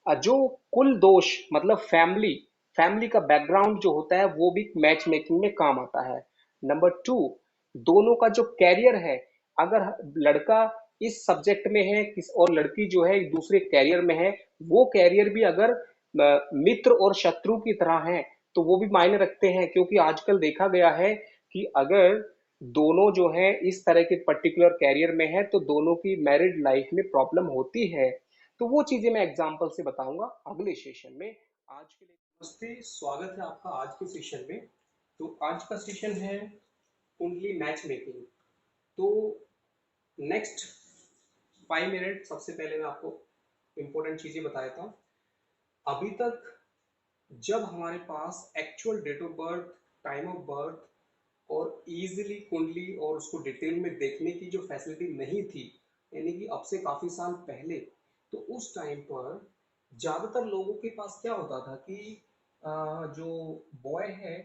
जो कुल दोष मतलब फैमिली फैमिली का बैकग्राउंड जो होता है वो भी मैच मेकिंग में काम आता है। नंबर टू, दोनों का जो कैरियर है, अगर लड़का इस सब्जेक्ट में है किस और लड़की जो है एक दूसरे कैरियर में है, वो कैरियर भी अगर मित्र और शत्रु की तरह है तो वो भी मायने रखते हैं, क्योंकि आजकल देखा गया है कि अगर दोनों जो है इस तरह के पर्टिकुलर कैरियर में है तो दोनों की मैरिड लाइफ में प्रॉब्लम होती है। तो वो चीजें मैं एग्जांपल से बताऊंगा अगले सेशन में। आज के लिए नमस्ते, स्वागत है आपका आज के सेशन में। तो आज का सेशन है कुंडली मैच मेकिंग। तो नेक्स्ट 5 मिनट सबसे पहले मैं आपको इंपॉर्टेंट चीजें बता देता हूँ। अभी तक जब हमारे पास actual date of birth, time of birth और इजीली कुंडली और उसको डिटेल में देखने की जो फैसिलिटी नहीं थी, यानी कि अब से काफी साल पहले, तो उस टाइम पर ज्यादातर लोगों के पास क्या होता था कि जो बॉय है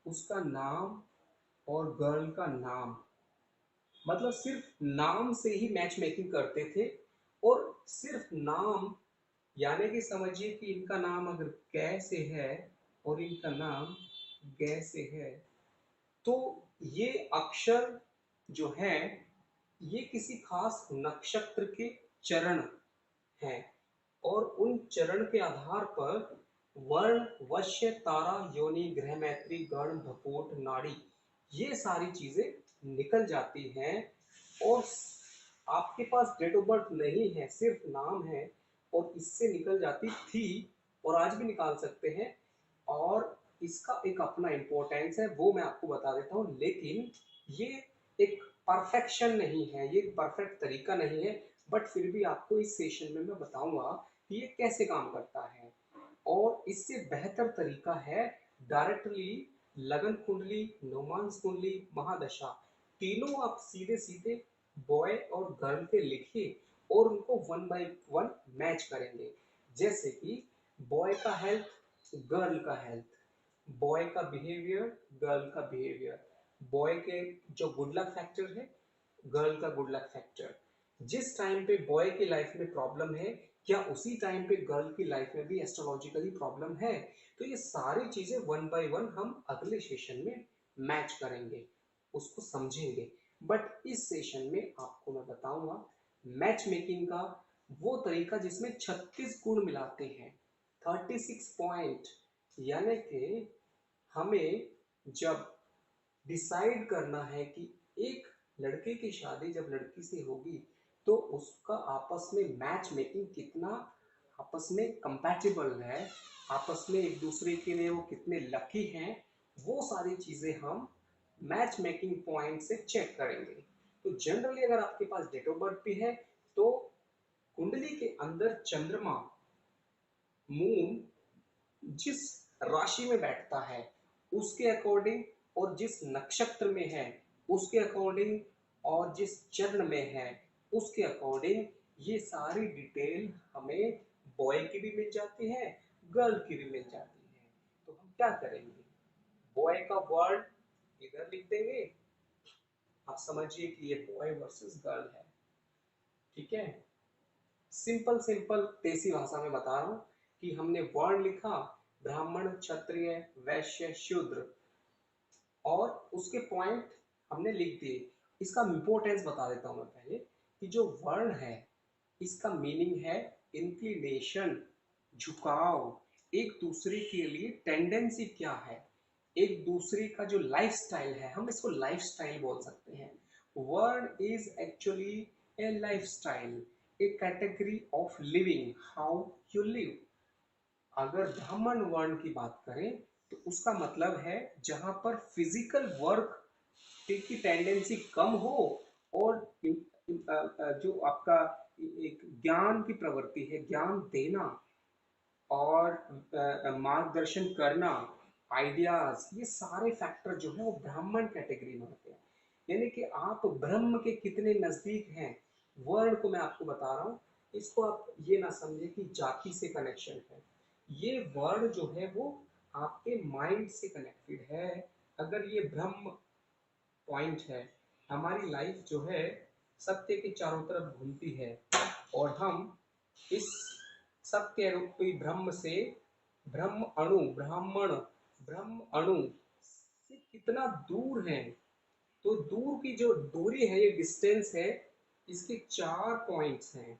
उसका नाम और गर्ल का नाम, मतलब सिर्फ नाम से ही मैच मेकिंग करते थे। और सिर्फ नाम, यानी कि समझिए कि इनका नाम अगर कै से है और इनका नाम गै से है, तो ये अक्षर जो है ये किसी खास नक्षत्र के चरण हैं, और उन चरण के आधार पर वर्ण, वश्य, तारा, योनि, ग्रह मैत्री, गण, भपूट, नाड़ी, ये सारी चीजें निकल जाती हैं। और आपके पास डेट ऑफ बर्थ नहीं है, सिर्फ नाम है, और इससे निकल जाती थी और आज भी निकाल सकते हैं। और इसका एक अपना इम्पोर्टेंस है, वो मैं आपको बता देता हूँ। लेकिन ये एक परफेक्शन नहीं है, ये परफेक्ट तरीका नहीं है, बट फिर भी आपको इस सेशन में मैं बताऊंगा कि ये कैसे काम करता है। और इससे बेहतर तरीका है डायरेक्टली लगन कुंडली, नोमांस कुंडली, महादशा, तीनों आप सीधे सीधे बॉय और गर्ल के लिखिए और उनको वन बाय वन मैच करेंगे। जैसे कि बॉय का हेल्थ, गर्ल का हेल्थ, बॉय का बिहेवियर, गर्ल का बिहेवियर, बॉय के जो गुड लक फैक्टर है, गर्ल का गुड लक फैक्टर। जिस टाइम पे बॉय की लाइफ में प्रॉब्लम है, क्या उसी टाइम पे गर्ल की लाइफ में भी एस्ट्रोलॉजिकली प्रॉब्लम है? तो ये सारी चीजें वन बाय वन हम अगले सेशन में मैच करेंगे, उसको समझेंगे। बट इस सेशन में आपको मैं बताऊंगा मैच मेकिंग का वो तरीका जिसमें 36 गुण मिलाते हैं, 36 पॉइंट। यानी कि हमें जब डिसाइड करना है कि एक लड़के की शादी जब लड़की से होगी तो उसका आपस में मैच मेकिंग कितना आपस में कंपैटिबल है, आपस में एक दूसरे के लिए वो कितने लकी हैं, वो सारी चीजें हम मैच मेकिंग पॉइंट से चेक करेंगे। तो जनरली अगर आपके पास डेट ऑफ बर्थ भी है तो कुंडली के अंदर चंद्रमा, मून जिस राशि में बैठता है उसके अकॉर्डिंग, और जिस नक्षत्र में है उसके अकॉर्डिंग, और जिस चरण में है उसके अकॉर्डिंग, ये सारी डिटेल हमें बॉय की भी मिल जाती है, गर्ल की भी मिल जाती है। तो हम क्या करेंगे, बॉय का वर्ड इधर लिख देंगे, आप समझिए कि ये बॉय वर्सेस गर्ल है। ठीक है, सिंपल सिंपल देसी भाषा में बता रहा हूं कि हमने वर्ण लिखा, ब्राह्मण, क्षत्रिय, वैश्य, शूद्र, और उसके पॉइंट हमने लिख दिए। इसका इंपॉर्टेंस बता देता हूं मैं पहले कि जो वर्ण है इसका मीनिंग है इंक्लिनेशन, झुकाव, एक दूसरे के लिए टेंडेंसी क्या है, एक दूसरे का जो लाइफस्टाइल है, हम इसको लाइफस्टाइल बोल सकते हैं। वर्ण is actually A lifestyle, A category of living, how you live. अगर ब्राह्मण वर्ण की बात करें तो उसका मतलब है जहां पर फिजिकल वर्क की टेंडेंसी कम हो, और जो आपका एक ज्ञान की प्रवृत्ति है, ज्ञान देना और मार्गदर्शन करना, आइडियाज, ये सारे फैक्टर जो है वो ब्राह्मण कैटेगरी में होते हैं। यानी कि आप ब्रह्म के कितने नजदीक हैं, वर्ण को मैं आपको बता रहा हूँ। इसको आप ये ना समझे कि जाति से कनेक्शन है, ये वर्ण जो है वो आपके माइंड से कनेक्टेड है। अगर ये ब्रह्म पॉइंट है, हमारी लाइफ जो है सत्य के चारों तरफ घूमती है, और हम इस सत्य रूपी ब्रह्म से ब्रह्म अणु ब्राह्मण ब्रह्म अणु से कितना दूर है। तो दूर की जो दूरी है, ये डिस्टेंस है, इसके 4 पॉइंट्स हैं।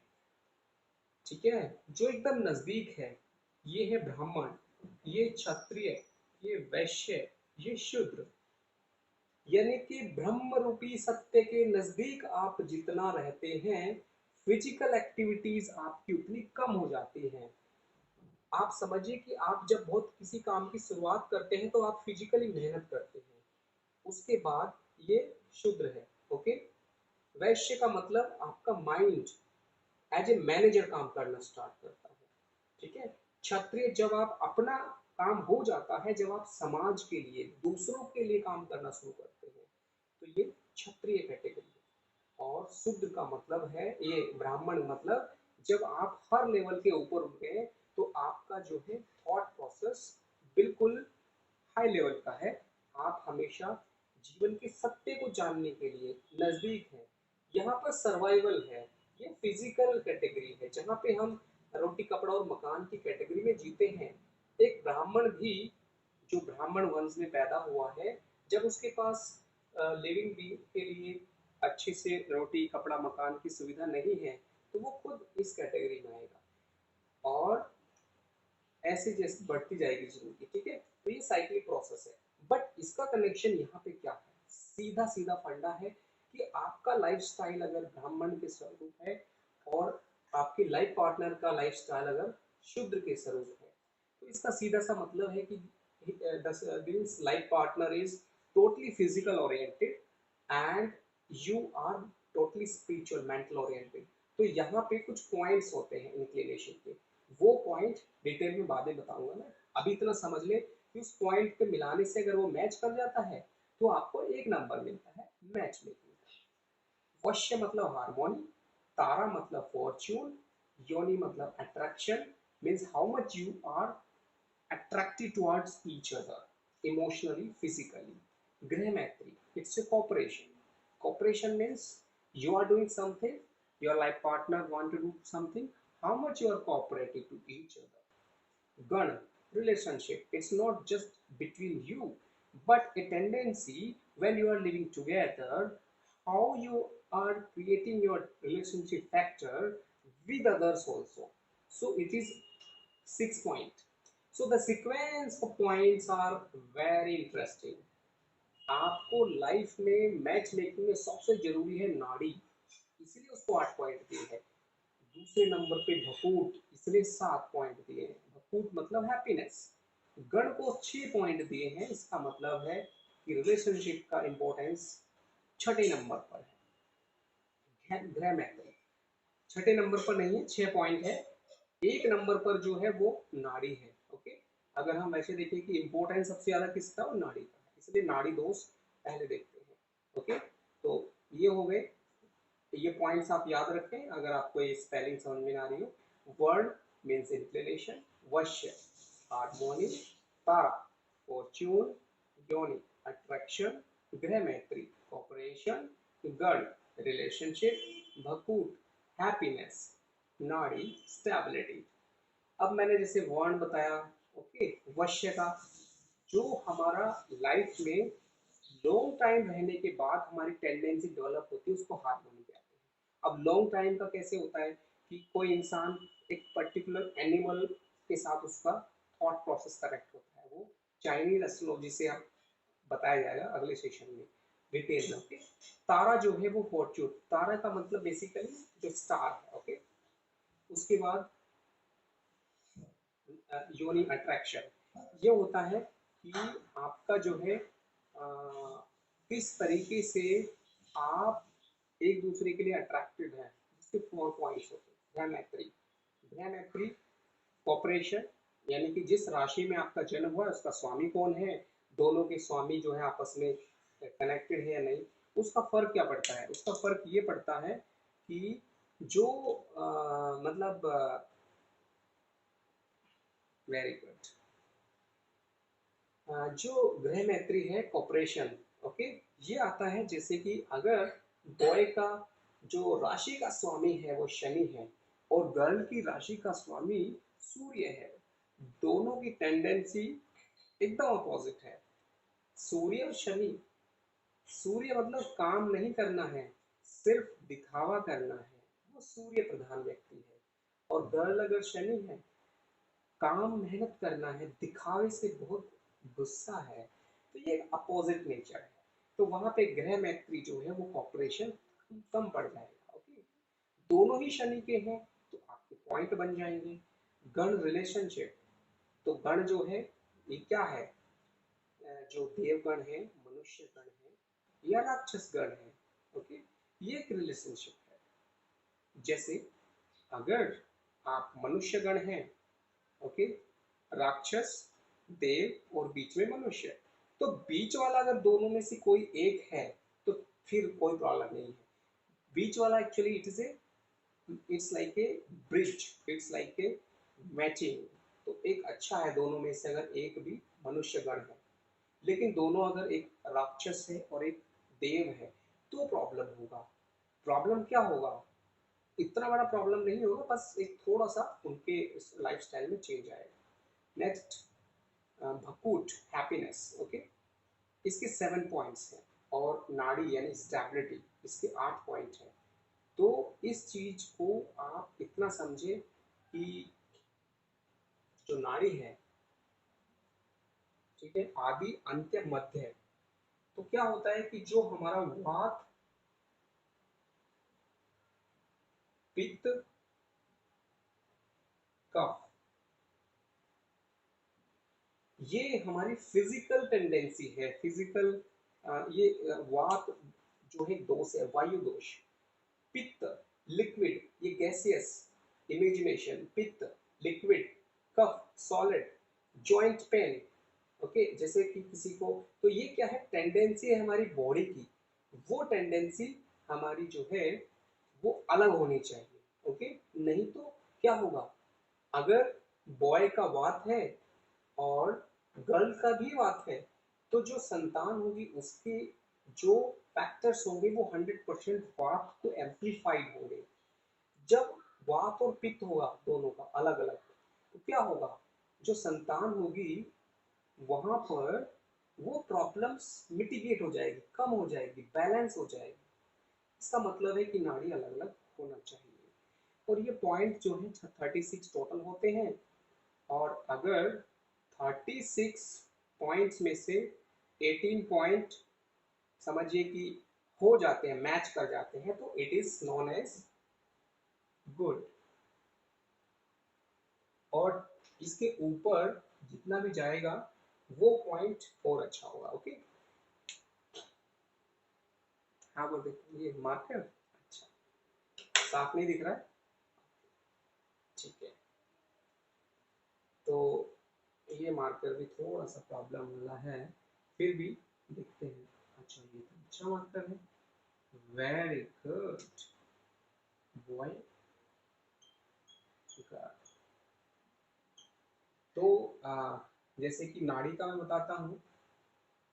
ठीक है, जो एकदम नजदीक है ये है ब्राह्मण, ये क्षत्रिय, ये वैश्य, ये शूद्र। यानी कि ब्रह्म रूपी सत्य के नजदीक आप जितना रहते हैं, फिजिकल एक्टिविटीज आपकी उतनी कम हो जाती हैं। आप समझिए कि आप जब बहुत किसी काम की शुरुआत करते हैं तो आप फिजिकली मेहनत करते हैं, उसके बाद ये शूद्र है। ओके, वैश्य का मतलब आपका माइंड एज ए मैनेजर काम करना स्टार्ट करता है। ठीक है, क्षत्रिय जब आप अपना काम हो जाता है, जब आप समाज के लिए दूसरों के लिए काम करना शुरू करते हैं, तो ये क्षत्रिय कैटेगरी है। और शूद्र का मतलब है, ये ब्राह्मण मतलब जब आप हर लेवल के ऊपर उठ गए तो आपका जो है थॉट प्रोसेस बिल्कुल हाई लेवल का है। आप हमेशा जीवन के सत्य को जानने के लिए नजदीक हैं। यहाँ पर सर्वाइवल है, ये फिजिकल कैटेगरी है जहाँ पे हम रोटी कपड़ा और मकान की कैटेगरी में जीते हैं। एक ब्राह्मण भी जो ब्राह्मण वंश में पैदा हुआ है, जब उसके पास लिविंग बीइंग के लिए अच्छे से रोटी कपड़ा मकान की सुविधा नहीं है, तो वो खुद इस कैटेगरी में आएगा। और ऐसे जैसे बढ़ती जाएगी जिंदगी। ठीक है, तो ये साइक्लिक प्रोसेस है। बट इसका कनेक्शन यहाँ पे क्या है, सीधा सीधा फंडा है कि आपका लाइफस्टाइल अगर ब्राह्मण के स्वरूप है और आपके लाइफ पार्टनर का लाइफस्टाइल अगर शूद्र के स्वरूप है, तो इसका सीधा सा मतलब है कि this life partner is totally physical oriented and you are totally spiritual mental oriented. तो यहाँ पे कुछ पॉइंट्स होते हैं इंक्लिनेशन के, वो पॉइंट डिटेल में बाद में बताऊंगा मैं। अभी इतना समझ ले कि उस पॉइंट पे मिलाने से अगर वो मैच कर जाता है तो आपको 1 नंबर मिलता है मैच मेकिंग का। वश्य मतलब हारमोनी, तारा मतलब फॉर्च्यून, योनि मतलब attraction, means how much you are attracted towards each other emotionally, physically. Grahametri, it's a cooperation. Cooperation means you are doing something, your life partner want to do something, how much you are cooperative to each other. Gan, relationship, it's not just between you, but a tendency when you are living together, how you are creating your relationship factor with others also. So it is 6 point. So the sequence of points are very interesting. आपको life में match making में सबसे जरूरी है नाड़ी, इसलिए उसको 8 point दिए हैं। दूसरे नंबर पे भकूट, इसलिए 7 पॉइंट दिए हैं। भकूट मतलब हैप्पीनेस। गण को 6 पॉइंट दिए हैं, इसका मतलब है कि रिलेशनशिप का इंपॉर्टेंस छठे नंबर पर है। ग्रह मैत्री छठे नंबर पर नहीं है, 6 पॉइंट है। 1 नंबर पर जो है वो नाड़ी है। ओके, अगर हम ऐसे देखें कि इंपॉर्टेंस सबसे ज्यादा किसका, वो नाड़ी का है, इसलिए नाड़ी दोष पहले देखते हैं। ओके, तो ये हो गए, ये पॉइंट्स आप याद रखें अगर आपको ये स्पेलिंग समझ में आ रही हो। वर्ड मीन्स इंक्लिनेशन, वश्य हार्मोनी, तारा फॉर्च्यून, योनि अट्रैक्शन, ग्रह मैत्री कॉपरेशन, गण रिलेशनशिप, भकूट हैप्पीनेस, नाड़ी स्टेबिलिटी। अब मैंने जैसे वर्ण बताया, ओके, वश्य का जो हमारा लाइफ में लॉन्ग टाइम रहने के बाद हमारी टेंडेंसी डेवलप होती है, उसको हार्मोनी कहते हैं। अब लॉन्ग टाइम का कैसे होता है कि कोई इंसान एक पर्टिकुलर एनिमल के साथ उसका थॉट प्रोसेस करेक्ट होता है, वो चाइनीज एस्ट्रोलॉजी से आप बताया जाएगा अगले सेशन में डिटेल में। ओके, तारा जो है वो फॉर्च्यून, तारा का मतलब बेसिकली जो स्टार है। ओके, उसके बाद योनि अट्रैक्शन, ये होता है कि आपका जो है किस तरीके से आप एक दूसरे के लिए अट्रैक्टिव है, जिसके 4 पॉइंट्स होते हैं। ग्रहमैत्री, ग्रहमैत्री कॉपरेशन, यानी कि जिस राशि में आपका जन्म हुआ है उसका स्वामी कौन है, दोनों के स्वामी जो है आपस में कनेक्टेड है या नहीं। उसका फर्क क्या पड़ता है, उसका फर्क ये पड़ता है कि जो मतलब वेरी गुड, जो गृह मैत्री है कॉपरेशन, ओके, ये आता है जैसे कि अगर बॉय का जो राशि का स्वामी है वो शनि है और गर्ल की राशि का स्वामी सूर्य है। दोनों की टेंडेंसी एकदम अपोजिट है। सूर्य और शनि, सूर्य मतलब काम नहीं करना है, सिर्फ दिखावा करना है, वो सूर्य प्रधान व्यक्ति है। और गर्ल अगर शनि है, काम मेहनत करना है, दिखावे से बहुत गुस्सा है, तो ये अपोजिट नेचर है। तो वहां पे ग्रह मैत्री जो है वो कॉपरेशन कम पड़ जाएगा। ओके, दोनों ही शनि के हैं तो आपके पॉइंट बन जाएंगे। गण रिलेशनशिप, तो गण जो है ये क्या है, जो देवगण है, मनुष्य गण है या राक्षस गण है। ओके, ये एक रिलेशनशिप है। जैसे अगर आप मनुष्य गण हैं, ओके, राक्षस, देव और बीच में मनुष्य, तो बीच वाला अगर दोनों में से कोई एक है तो फिर कोई प्रॉब्लम नहीं है। बीच वाला actually it's like a bridge, it's like a matching. तो एक अच्छा है दोनों में से अगर एक भी मनुष्य गण है। लेकिन दोनों अगर एक राक्षस है और एक देव है तो प्रॉब्लम होगा। प्रॉब्लम क्या होगा, इतना बड़ा प्रॉब्लम नहीं होगा, बस एक थोड़ा सा उनके लाइफस्टाइल में चेंज आएगा। Next, भकूट, happiness. ओके, इसके 7 पॉइंट्स हैं और नाड़ी यानी स्टेबिलिटी इसके 8 पॉइंट हैं। तो इस चीज को आप इतना समझे कि जो नाड़ी है, ठीक है, आदि अंत्य मध्य है। तो क्या होता है कि जो हमारा वात, पित्त, कफ, ये हमारी फिजिकल टेंडेंसी है। फिजिकल, ये वात जो है दोष है, वायु दोष। पित्त, लिक्विड, ये गैसियस, इमेजिनेशन, पित्त, लिक्विड, कफ, सॉलिड, जॉइंट पेन। ओके, जैसे कि किसी को, तो ये क्या है, टेंडेंसी है हमारी बॉडी की। वो टेंडेंसी हमारी जो है वो अलग होनी चाहिए। ओके, नहीं तो क्या होगा, अगर बॉय का वात है और गर्ल का भी वात है, तो जो संतान होगी उसके जो फैक्टर्स होंगे वो 100% वात को एम्पलीफाइड होंगे। जब वात और पित्त होगा दोनों का अलग अलग, तो क्या होगा, जो संतान होगी वहां पर वो प्रॉब्लम्स मिटिगेट हो जाएगी, कम हो जाएगी, बैलेंस हो जाएगी। इसका मतलब है कि नाड़ी अलग अलग होना चाहिए। और ये पॉइंट जो है 36 टोटल होते हैं। और अगर 36 पॉइंट्स में से 18 पॉइंट समझिए कि हो जाते हैं, मैच कर जाते हैं, तो it is none as good. और इसके ऊपर जितना भी जाएगा वो पॉइंट और अच्छा होगा। ओके, हाँ बोल देखिए, ये मार्कर अच्छा साफ नहीं दिख रहा है, ठीक है। तो ये मार्कर भी थोड़ा सा प्रॉब्लम वाला है, फिर भी देखते हैं। अच्छा, ये तो अच्छा मार्कर है, वेरी गुड बॉय। तो जैसे कि नाड़ी का मैं बताता हूँ,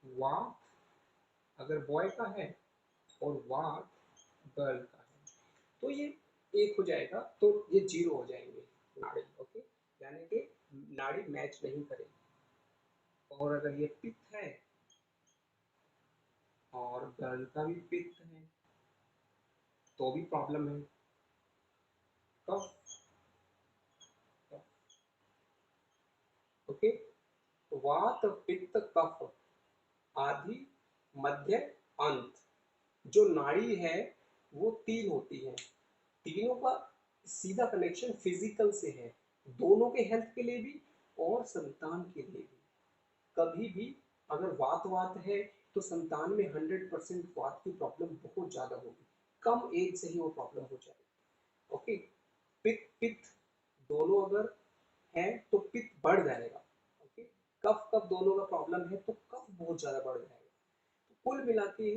वात अगर बॉय का है और वात गर्ल का है, तो ये एक हो जाएगा, तो ये जीरो हो जाएंगे नाड़ी। ओके, यानी कि नाड़ी मैच नहीं करेगी। और अगर ये पित्त है और गर्ल का भी पित्त है तो भी प्रॉब्लम है। कफ, ओके, वात, पित्त, कफ, आदि, मध्य, अंत। जो नाड़ी है वो तीन होती है, तीनों का सीधा कनेक्शन फिजिकल से है, दोनों के हेल्थ के लिए भी और संतान के लिए भी। कभी भी अगर वात वात है तो संतान में 100% वात की प्रॉब्लम बहुत ज्यादा होगी, कम एज से ही वो प्रॉब्लम हो जाएगी। ओके, पित्त पित्त दोनों अगर है तो पित्त बढ़ जाएगा। ओके, कफ कफ दोनों का प्रॉब्लम है तो कफ बहुत ज्यादा बढ़ जाएगा। तो कुल मिला के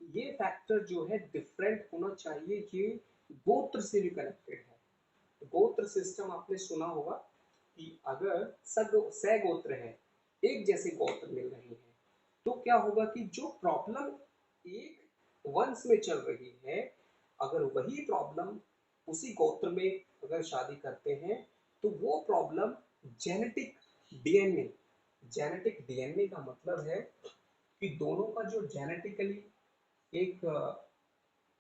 ये फैक्टर जो है डिफरेंट होना चाहिए, ये गोत्र से भी कनेक्टेड है। गोत्र सिस्टम आपने सुना होगा कि अगर सह गोत्र है, एक जैसे गोत्र मिल रहे हैं, तो क्या होगा कि जो प्रॉब्लम एक वंश में चल रही है, अगर वही प्रॉब्लम उसी गोत्र में अगर शादी करते हैं तो वो problem genetic DNA, genetic DNA का मतलब है कि दोनों का जो जेनेटिकली एक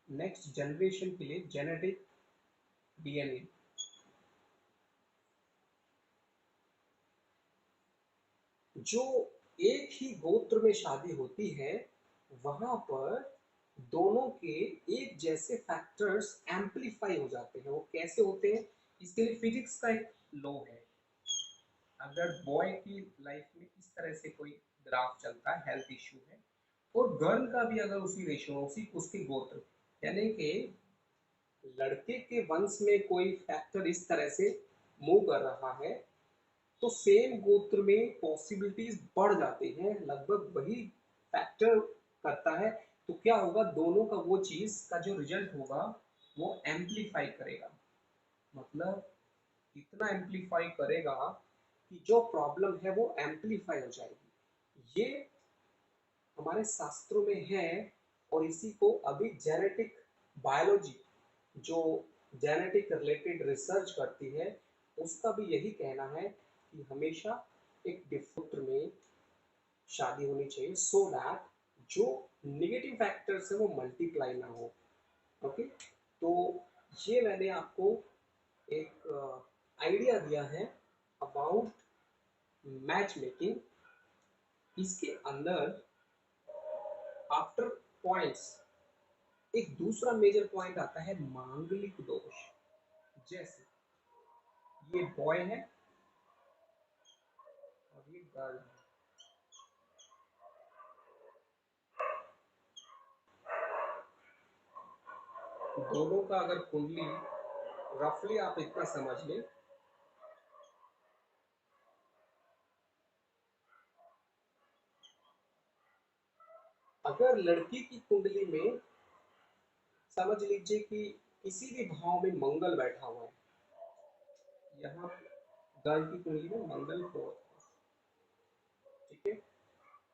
नेक्स्ट जनरेशन के लिए जेनेटिक डीएनए, जो एक ही गोत्र में शादी होती है वहां पर दोनों के एक जैसे फैक्टर्स एम्पलीफाई हो जाते हैं। वो कैसे होते हैं, इसके लिए फिजिक्स का एक लॉ है। अगर बॉय की लाइफ में इस तरह से कोई ग्राफ चलता है, हेल्थ इश्यू है, और गर्ल का भी अगर उसी रेशियो, उसी उसके गोत्र, यानी कि लड़के के वंश में कोई फैक्टर इस तरह से मूव कर रहा है, तो सेम गोत्र में पॉसिबिलिटीज बढ़ जाती हैं, लगभग वही फैक्टर करता है। तो क्या होगा, दोनों का वो चीज का जो रिजल्ट होगा वो एम्पलीफाई करेगा। मतलब इतना एम्पलीफाई करेगा कि जो प्रॉब्लम है वो एम्पलीफाई हो जाएगी। ये हमारे शास्त्रों में है, और इसी को अभी जेनेटिक बायोलॉजी, जो जेनेटिक रिलेटेड रिसर्च करती है, उसका भी यही कहना है कि हमेशा एक डिफोल्ट में शादी होनी चाहिए, सो दैट जो निगेटिव फैक्टर्स है वो मल्टीप्लाई ना हो। ओके, तो ये मैंने आपको एक आइडिया दिया है अबाउट मैच मेकिंग। इसके अंदर आफ्टर पॉइंट्स एक दूसरा मेजर पॉइंट आता है मांगलिक दोष। जैसे ये बॉय है और ये गर्ल है, दोनों का अगर कुंडली रफली आप इतना समझ लें, अगर लड़की की कुंडली में समझ लीजिए कि किसी भी भाव में मंगल बैठा हुआ है, यहाँ गर्ल की कुंडली में मंगल को, ठीक है,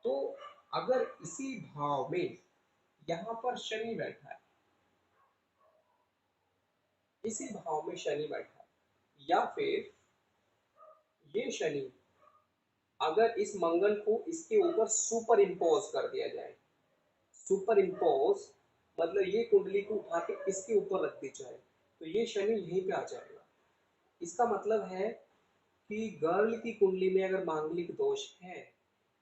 तो अगर इसी भाव में यहाँ पर शनि बैठा है, इसी भाव में शनि बैठा है, या फिर ये शनि अगर इस मंगल को इसके ऊपर सुपर इम्पोज कर दिया जाए, सुपर इम्पोज मतलब ये कुंडली को उठा के इसके ऊपर रख दी जाए, तो ये शनि यहीं पे आ जाएगा। इसका मतलब है कि गर्ल की कुंडली में अगर मांगलिक दोष है,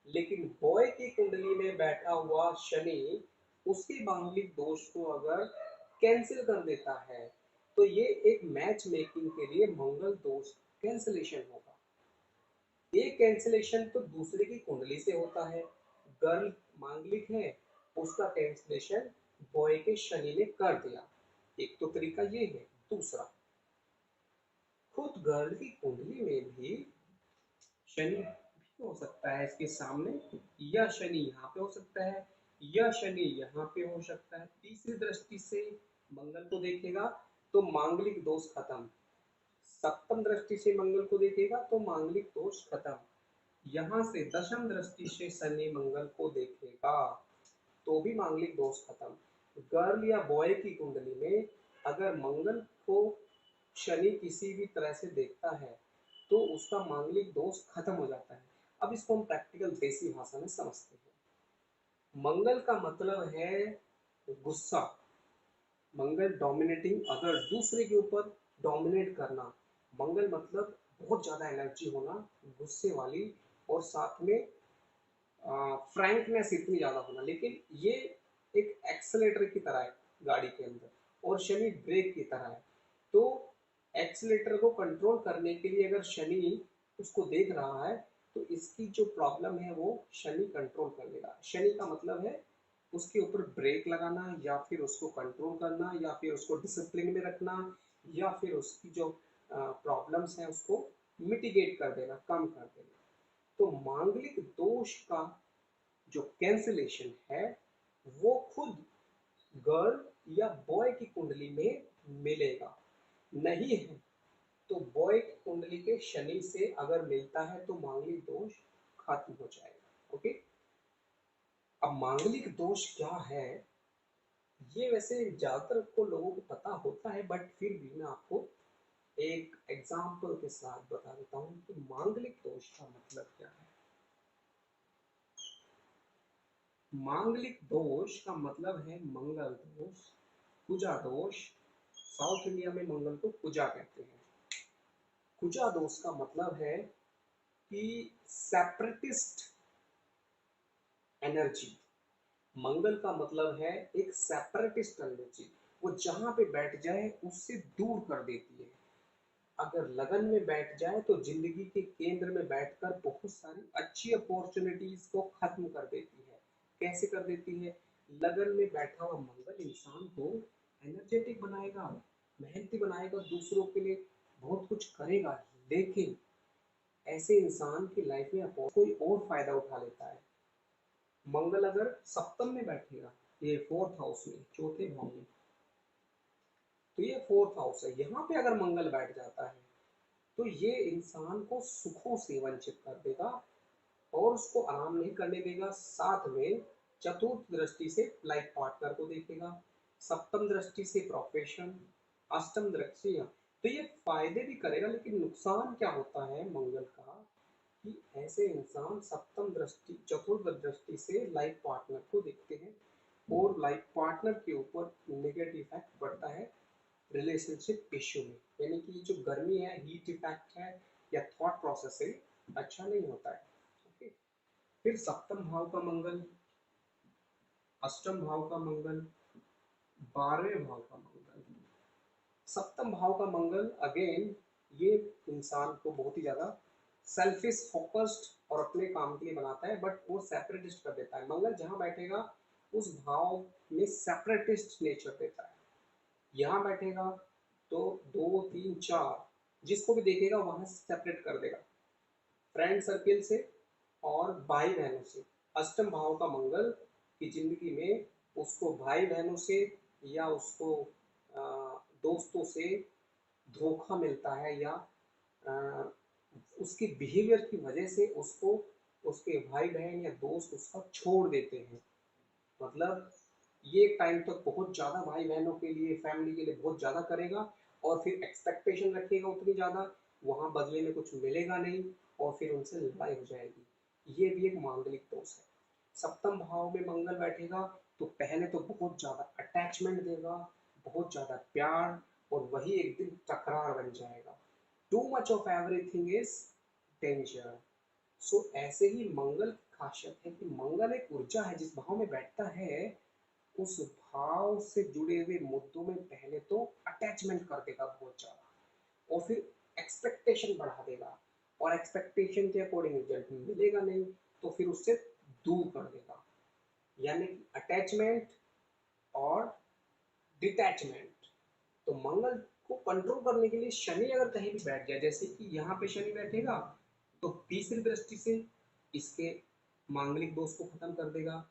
लेकिन बॉय की कुंडली में बैठा हुआ शनि उसके मांगलिक दोष को अगर कैंसिल कर देता है, तो ये एक मैच मेकिंग के लिए मंगल दोष कैंसिलेशन होगा। एक कैंसिलेशन तो दूसरे की कुंडली से होता है, गर्ल मांगलिक है, उसका कैंसिलेशन बॉय के शनि ने कर दिया। एक तो तरीका ये है। दूसरा, खुद गर्ल की कुंडली में भी शनि भी हो सकता है इसके सामने, या शनि यहाँ पे हो सकता है, या शनि यहाँ पे हो सकता है। तीसरी दृष्टि से मंगल को देखेगा तो मांगलिक दोष खत्म, सप्तम दृष्टि से मंगल को देखेगा तो मांगलिक दोष खत्म, यहाँ से दशम दृष्टि से शनि मंगल को देखेगा तो भी मांगलिक दोष खत्म। गर्ल या बॉय की कुंडली में अगर मंगल को शनि किसी भी तरह से देखता है तो उसका मांगलिक दोष खत्म हो जाता है। अब इसको हम प्रैक्टिकल देसी भाषा में समझते हैं। मंगल का मतलब है गुस्सा, मंगल डोमिनेटिंग, अगर दूसरे के ऊपर डोमिनेट करना। मंगल मतलब बहुत ज्यादा एनर्जी होना, गुस्से वाली, और साथ में फ्रैंकनेस इतनी ज्यादा होना। लेकिन ये एक एक्सेलेटर की तरह है गाड़ी के अंदर, और शनि ब्रेक की तरह है। तो एक्सेलेटर को कंट्रोल करने के लिए अगर शनि उसको देख रहा है, तो इसकी जो प्रॉब्लम है वो शनि कंट्रोल कर लेगा। शनि का मतलब है उसके ऊपर ब्रेक लगाना, या फिर उसको कंट्रोल करना, या फिर उसको डिसिप्लिन में रखना, या फिर उसकी जो प्रॉब्लम्स हैं उसको मिटिगेट कर देना, कम कर देना। तो मांगलिक दोष का जो कैंसिलेशन है वो खुद गर्ल या बॉय की कुंडली में मिलेगा। नहीं है तो बॉय की कुंडली के शनि से अगर मिलता है तो मांगलिक दोष खत्म हो जाएगा। ओके, अब मांगलिक दोष क्या है, ये वैसे ज्यादातर को लोगों को पता होता है, बट फिर भी मैं आपको एक एग्जाम्पल के साथ बता देता हूँ कि मांगलिक दोष का मतलब क्या है। मांगलिक दोष का मतलब है मंगल दोष, कुजा दोष। साउथ इंडिया में मंगल को कुजा कहते हैं। कुजा दोष का मतलब है कि सेपरेटिस्ट एनर्जी। मंगल का मतलब है एक सेपरेटिस्ट एनर्जी, वो जहां पे बैठ जाए उससे दूर कर देती है। अगर लगन में बैठ जाए तो जिंदगी के केंद्र में बैठकर बहुत सारी अच्छी अपॉर्चुनिटीज को खत्म कर देती है। कैसे कर देती है? लगन में बैठा हुआ मंगल इंसान को एनर्जेटिक बनाएगा, मेहनती बनाएगा, दूसरों के लिए बहुत कुछ करेगा, लेकिन ऐसे इंसान की लाइफ में कोई और फायदा उठा लेता है। मंगल अगर सप्तम में बैठेगा, ये फोर्थ हाउस में, चौथे भाव में, तो ये फोर्थ हाउस है, यहाँ पे अगर मंगल बैठ जाता है तो ये इंसान को सुखों से वंचित कर देगा और उसको आराम नहीं करने देगा। साथ में चतुर्थ दृष्टि से लाइफ पार्टनर को देखेगा, सप्तम दृष्टि से प्रोफेशन, अष्टम दृष्टि, तो ये फायदे भी करेगा, लेकिन नुकसान क्या होता है मंगल का कि ऐसे इंसान सप्तम दृष्टि चतुर्थ दृष्टि से लाइफ पार्टनर को देखते हैं और लाइफ पार्टनर के ऊपर नेगेटिव इफेक्ट पड़ता है रिलेशनशिप इश्यू में। यानी कि जो गर्मी है, हीट इफेक्ट है या थॉट प्रोसेस है, अच्छा नहीं होता है। ओके। फिर सप्तम भाव का मंगल, अष्टम भाव का मंगल, 12वें भाव का मंगल। सप्तम भाव का मंगल अगेन ये इंसान को बहुत ही ज्यादा सेल्फिश फोकस्ड और अपने काम के लिए बनाता है, बट वो सेपरेटिस्ट कर देता है। मंगल जहां बैठेगा उस भाव में सेपरेटिस्ट नेचर देता है। यहाँ बैठेगा तो 2 3 4 जिसको भी देखेगा वहां से सेपरेट कर देगा, फ्रेंड सर्किल से और भाई बहनों से। अष्टम भाव का मंगल की जिंदगी में उसको भाई बहनों से या उसको दोस्तों से धोखा मिलता है, या आ, उसके बिहेवियर की वजह से उसको उसके भाई बहन या दोस्त उसका छोड़ देते हैं। मतलब ये एक टाइम तक बहुत ज्यादा भाई बहनों के लिए, फैमिली के लिए बहुत ज्यादा करेगा और फिर एक्सपेक्टेशन रखेगा उतनी ज्यादा, वहां बदले में कुछ मिलेगा नहीं और फिर उनसे लड़ाई हो जाएगी। ये भी एक मांगलिक दोष है। सप्तम भाव में मंगल बैठेगा तो पहले तो बहुत ज्यादा अटैचमेंट देगा, बहुत ज्यादा प्यार, और वही एक दिन तकरार बन जाएगा। Too much of everything is danger. So ऐसे ही मंगल की खासियत है कि मंगल एक ऊर्जा है, जिस भाव में बैठता है उस भाव से जुड़े हुए मुद्दों में पहले तो अटैचमेंट कर देगा बहुत ज्यादा, और फिर एक्सपेक्टेशन बढ़ा देगा, और एक्सपेक्टेशन के अकॉर्डिंग रिजल्ट मिलेगा नहीं तो फिर उससे दूर कर देगा। यानी कि अटैचमेंट और डिटैचमेंट। तो मंगल को कंट्रोल करने के लिए शनि अगर कहीं भी बैठ जाए, जैसे कि यहाँ पे शनि बैठेगा तो तीसरी दृष्टि से इसके मांगलिक दोष को खत्म कर देगा।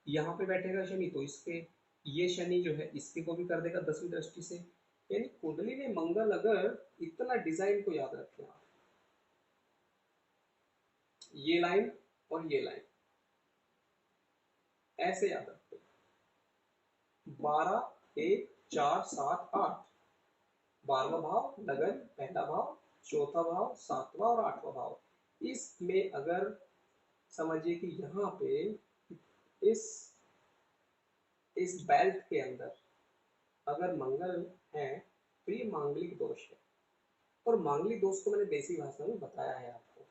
यहाँ पे बैठेगा शनि तो इसके, ये शनि जो है इसके को भी कर देगा 10वीं दृष्टि से। यानी कुंडली में मंगल अगर, इतना डिजाइन को याद रखें आप, ये लाइन और ये लाइन ऐसे याद रखें, 12 1 4 7 8, 12वां भाव लगन, पहला भाव, चौथा भाव, 7वां और 8वां भाव। इसमें अगर समझिए कि यहाँ पे इस इस बेल्ट के अंदर अगर मंगल है तो ये मांगलिक दोष है। और मांगलिक दोष को मैंने देसी भाषा में बताया है आपको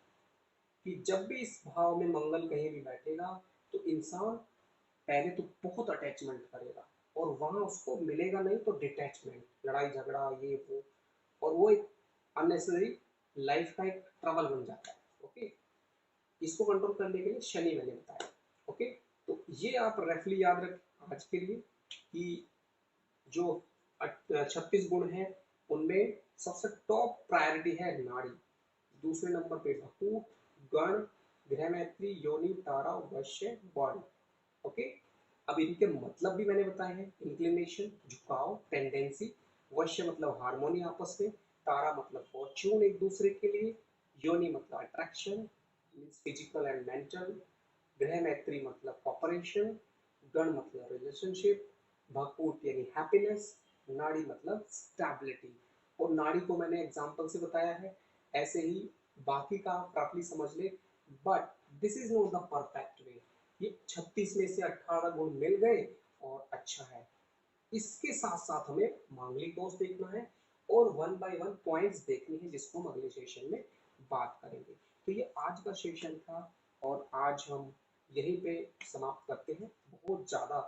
कि जब भी इस भाव में मंगल कहीं भी बैठेगा तो इंसान पहले तो बहुत अटैचमेंट करेगा और वहां उसको मिलेगा नहीं तो डिटैचमेंट, लड़ाई झगड़ा ये वो, और वो एक अननेसेसरी लाइफ का एक ट्रबल बन जाता है। ओके। इसको कंट्रोल करने के लिए शनि मैंने बताया। ओके। तो ये आप रफली याद रखें आज के लिए कि जो 36 गुण हैं उनमें सबसे टॉप प्रायोरिटी है नाड़ी, दूसरे नंबर पे भकूट, गण, गृहमैत्री, योनि, तारा, वश्य, बॉडी। ओके। अब इनके मतलब भी मैंने बताए हैं, इंक्लिनेशन झुकाव, टेंडेंसी, वश्य मतलब हारमोनी आपस में, तारा मतलब फॉर्च्यून एक दूसरे के लिए, योनि मतलब attraction means physical and mental, गृह मैत्री मतलब कॉपरेशन, गण मतलब रिलेशनशिप, भकूट यानी हैप्पीनेस, नाड़ी मतलब स्टेबिलिटी। और नाड़ी को मैंने एग्जाम्पल से बताया है, ऐसे ही बाकी का प्रॉपर्ली समझ ले। But this is not the perfect way. ये 36 में से 18 गुण मिल गए और अच्छा है। इसके साथ साथ हमें मांगलिक दोष देखना है और वन बाय वन पॉइंट्स देखने हैं, जिसको हम अगले सेशन में बात करेंगे। तो ये आज का सेशन था और आज हम यहीं पे समाप्त करते हैं। बहुत ज़्यादा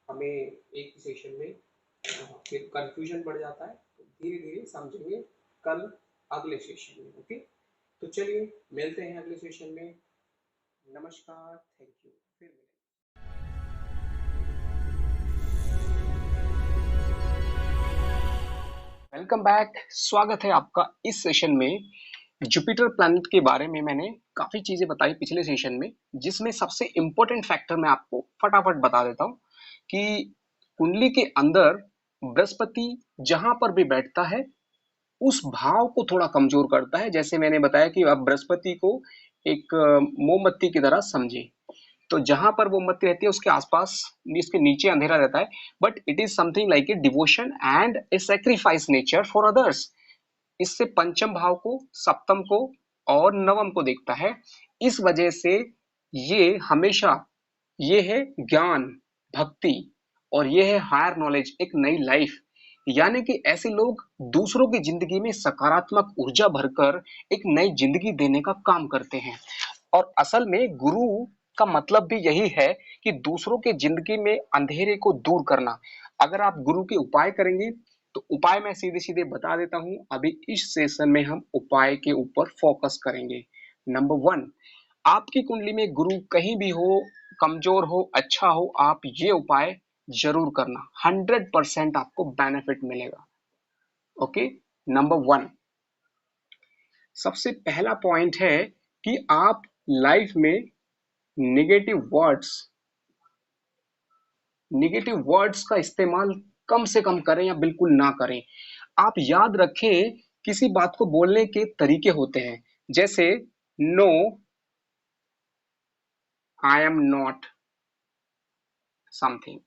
हमें एक ही सेशन में फिर कंफ्यूजन बढ़ जाता है, तो धीरे धीरे समझेंगे कल अगले सेशन में। ओके, तो चलिए मिलते हैं अगले सेशन में। नमस्कार, थैंक यू, फिर मिलेंगे। वेलकम बैक, स्वागत है आपका इस सेशन में। जुपिटर प्लैनेट के बारे में मैंने काफी चीजें बताई पिछले सेशन में, जिसमें सबसे इंपॉर्टेंट फैक्टर मैं आपको फटाफट बता देता हूं कि कुंडली के अंदर बृहस्पति जहां पर भी बैठता है उस भाव को थोड़ा कमजोर करता है। जैसे मैंने बताया कि आप बृहस्पति को एक मोमबत्ती की तरह समझे, तो जहां पर वो मोमबत्ती रहती है उसके आसपास, इसके नीचे अंधेरा रहता है, but it is something like a devotion and a sacrifice nature for others. इससे पंचम भाव को, सप्तम को और नवम को देखता है। इस वजह से ये हमेशा, ये है ज्ञान, भक्ति, और ये है हायर नॉलेज, एक नई लाइफ। यानी कि ऐसे लोग दूसरों की जिंदगी में सकारात्मक ऊर्जा भरकर एक नई जिंदगी देने का काम करते हैं। और असल में गुरु का मतलब भी यही है कि दूसरों के जिंदगी में अंधेरे को दूर करना। अगर आप गुरु के उपाय करेंगे तो उपाय मैं सीधे सीधे बता देता हूं। अभी इस सेशन में हम उपाय के ऊपर फोकस करेंगे। नंबर वन, आपकी कुंडली में गुरु कहीं भी हो, कमजोर हो, अच्छा हो, आप ये उपाय जरूर करना। 100% आपको बेनिफिट मिलेगा। ओके, नंबर वन, सबसे पहला पॉइंट है कि आप लाइफ में निगेटिव वर्ड्स का इस्तेमाल कम से कम करें या बिल्कुल ना करें। आप याद रखें, किसी बात को बोलने के तरीके होते हैं, जैसे no, I am not something,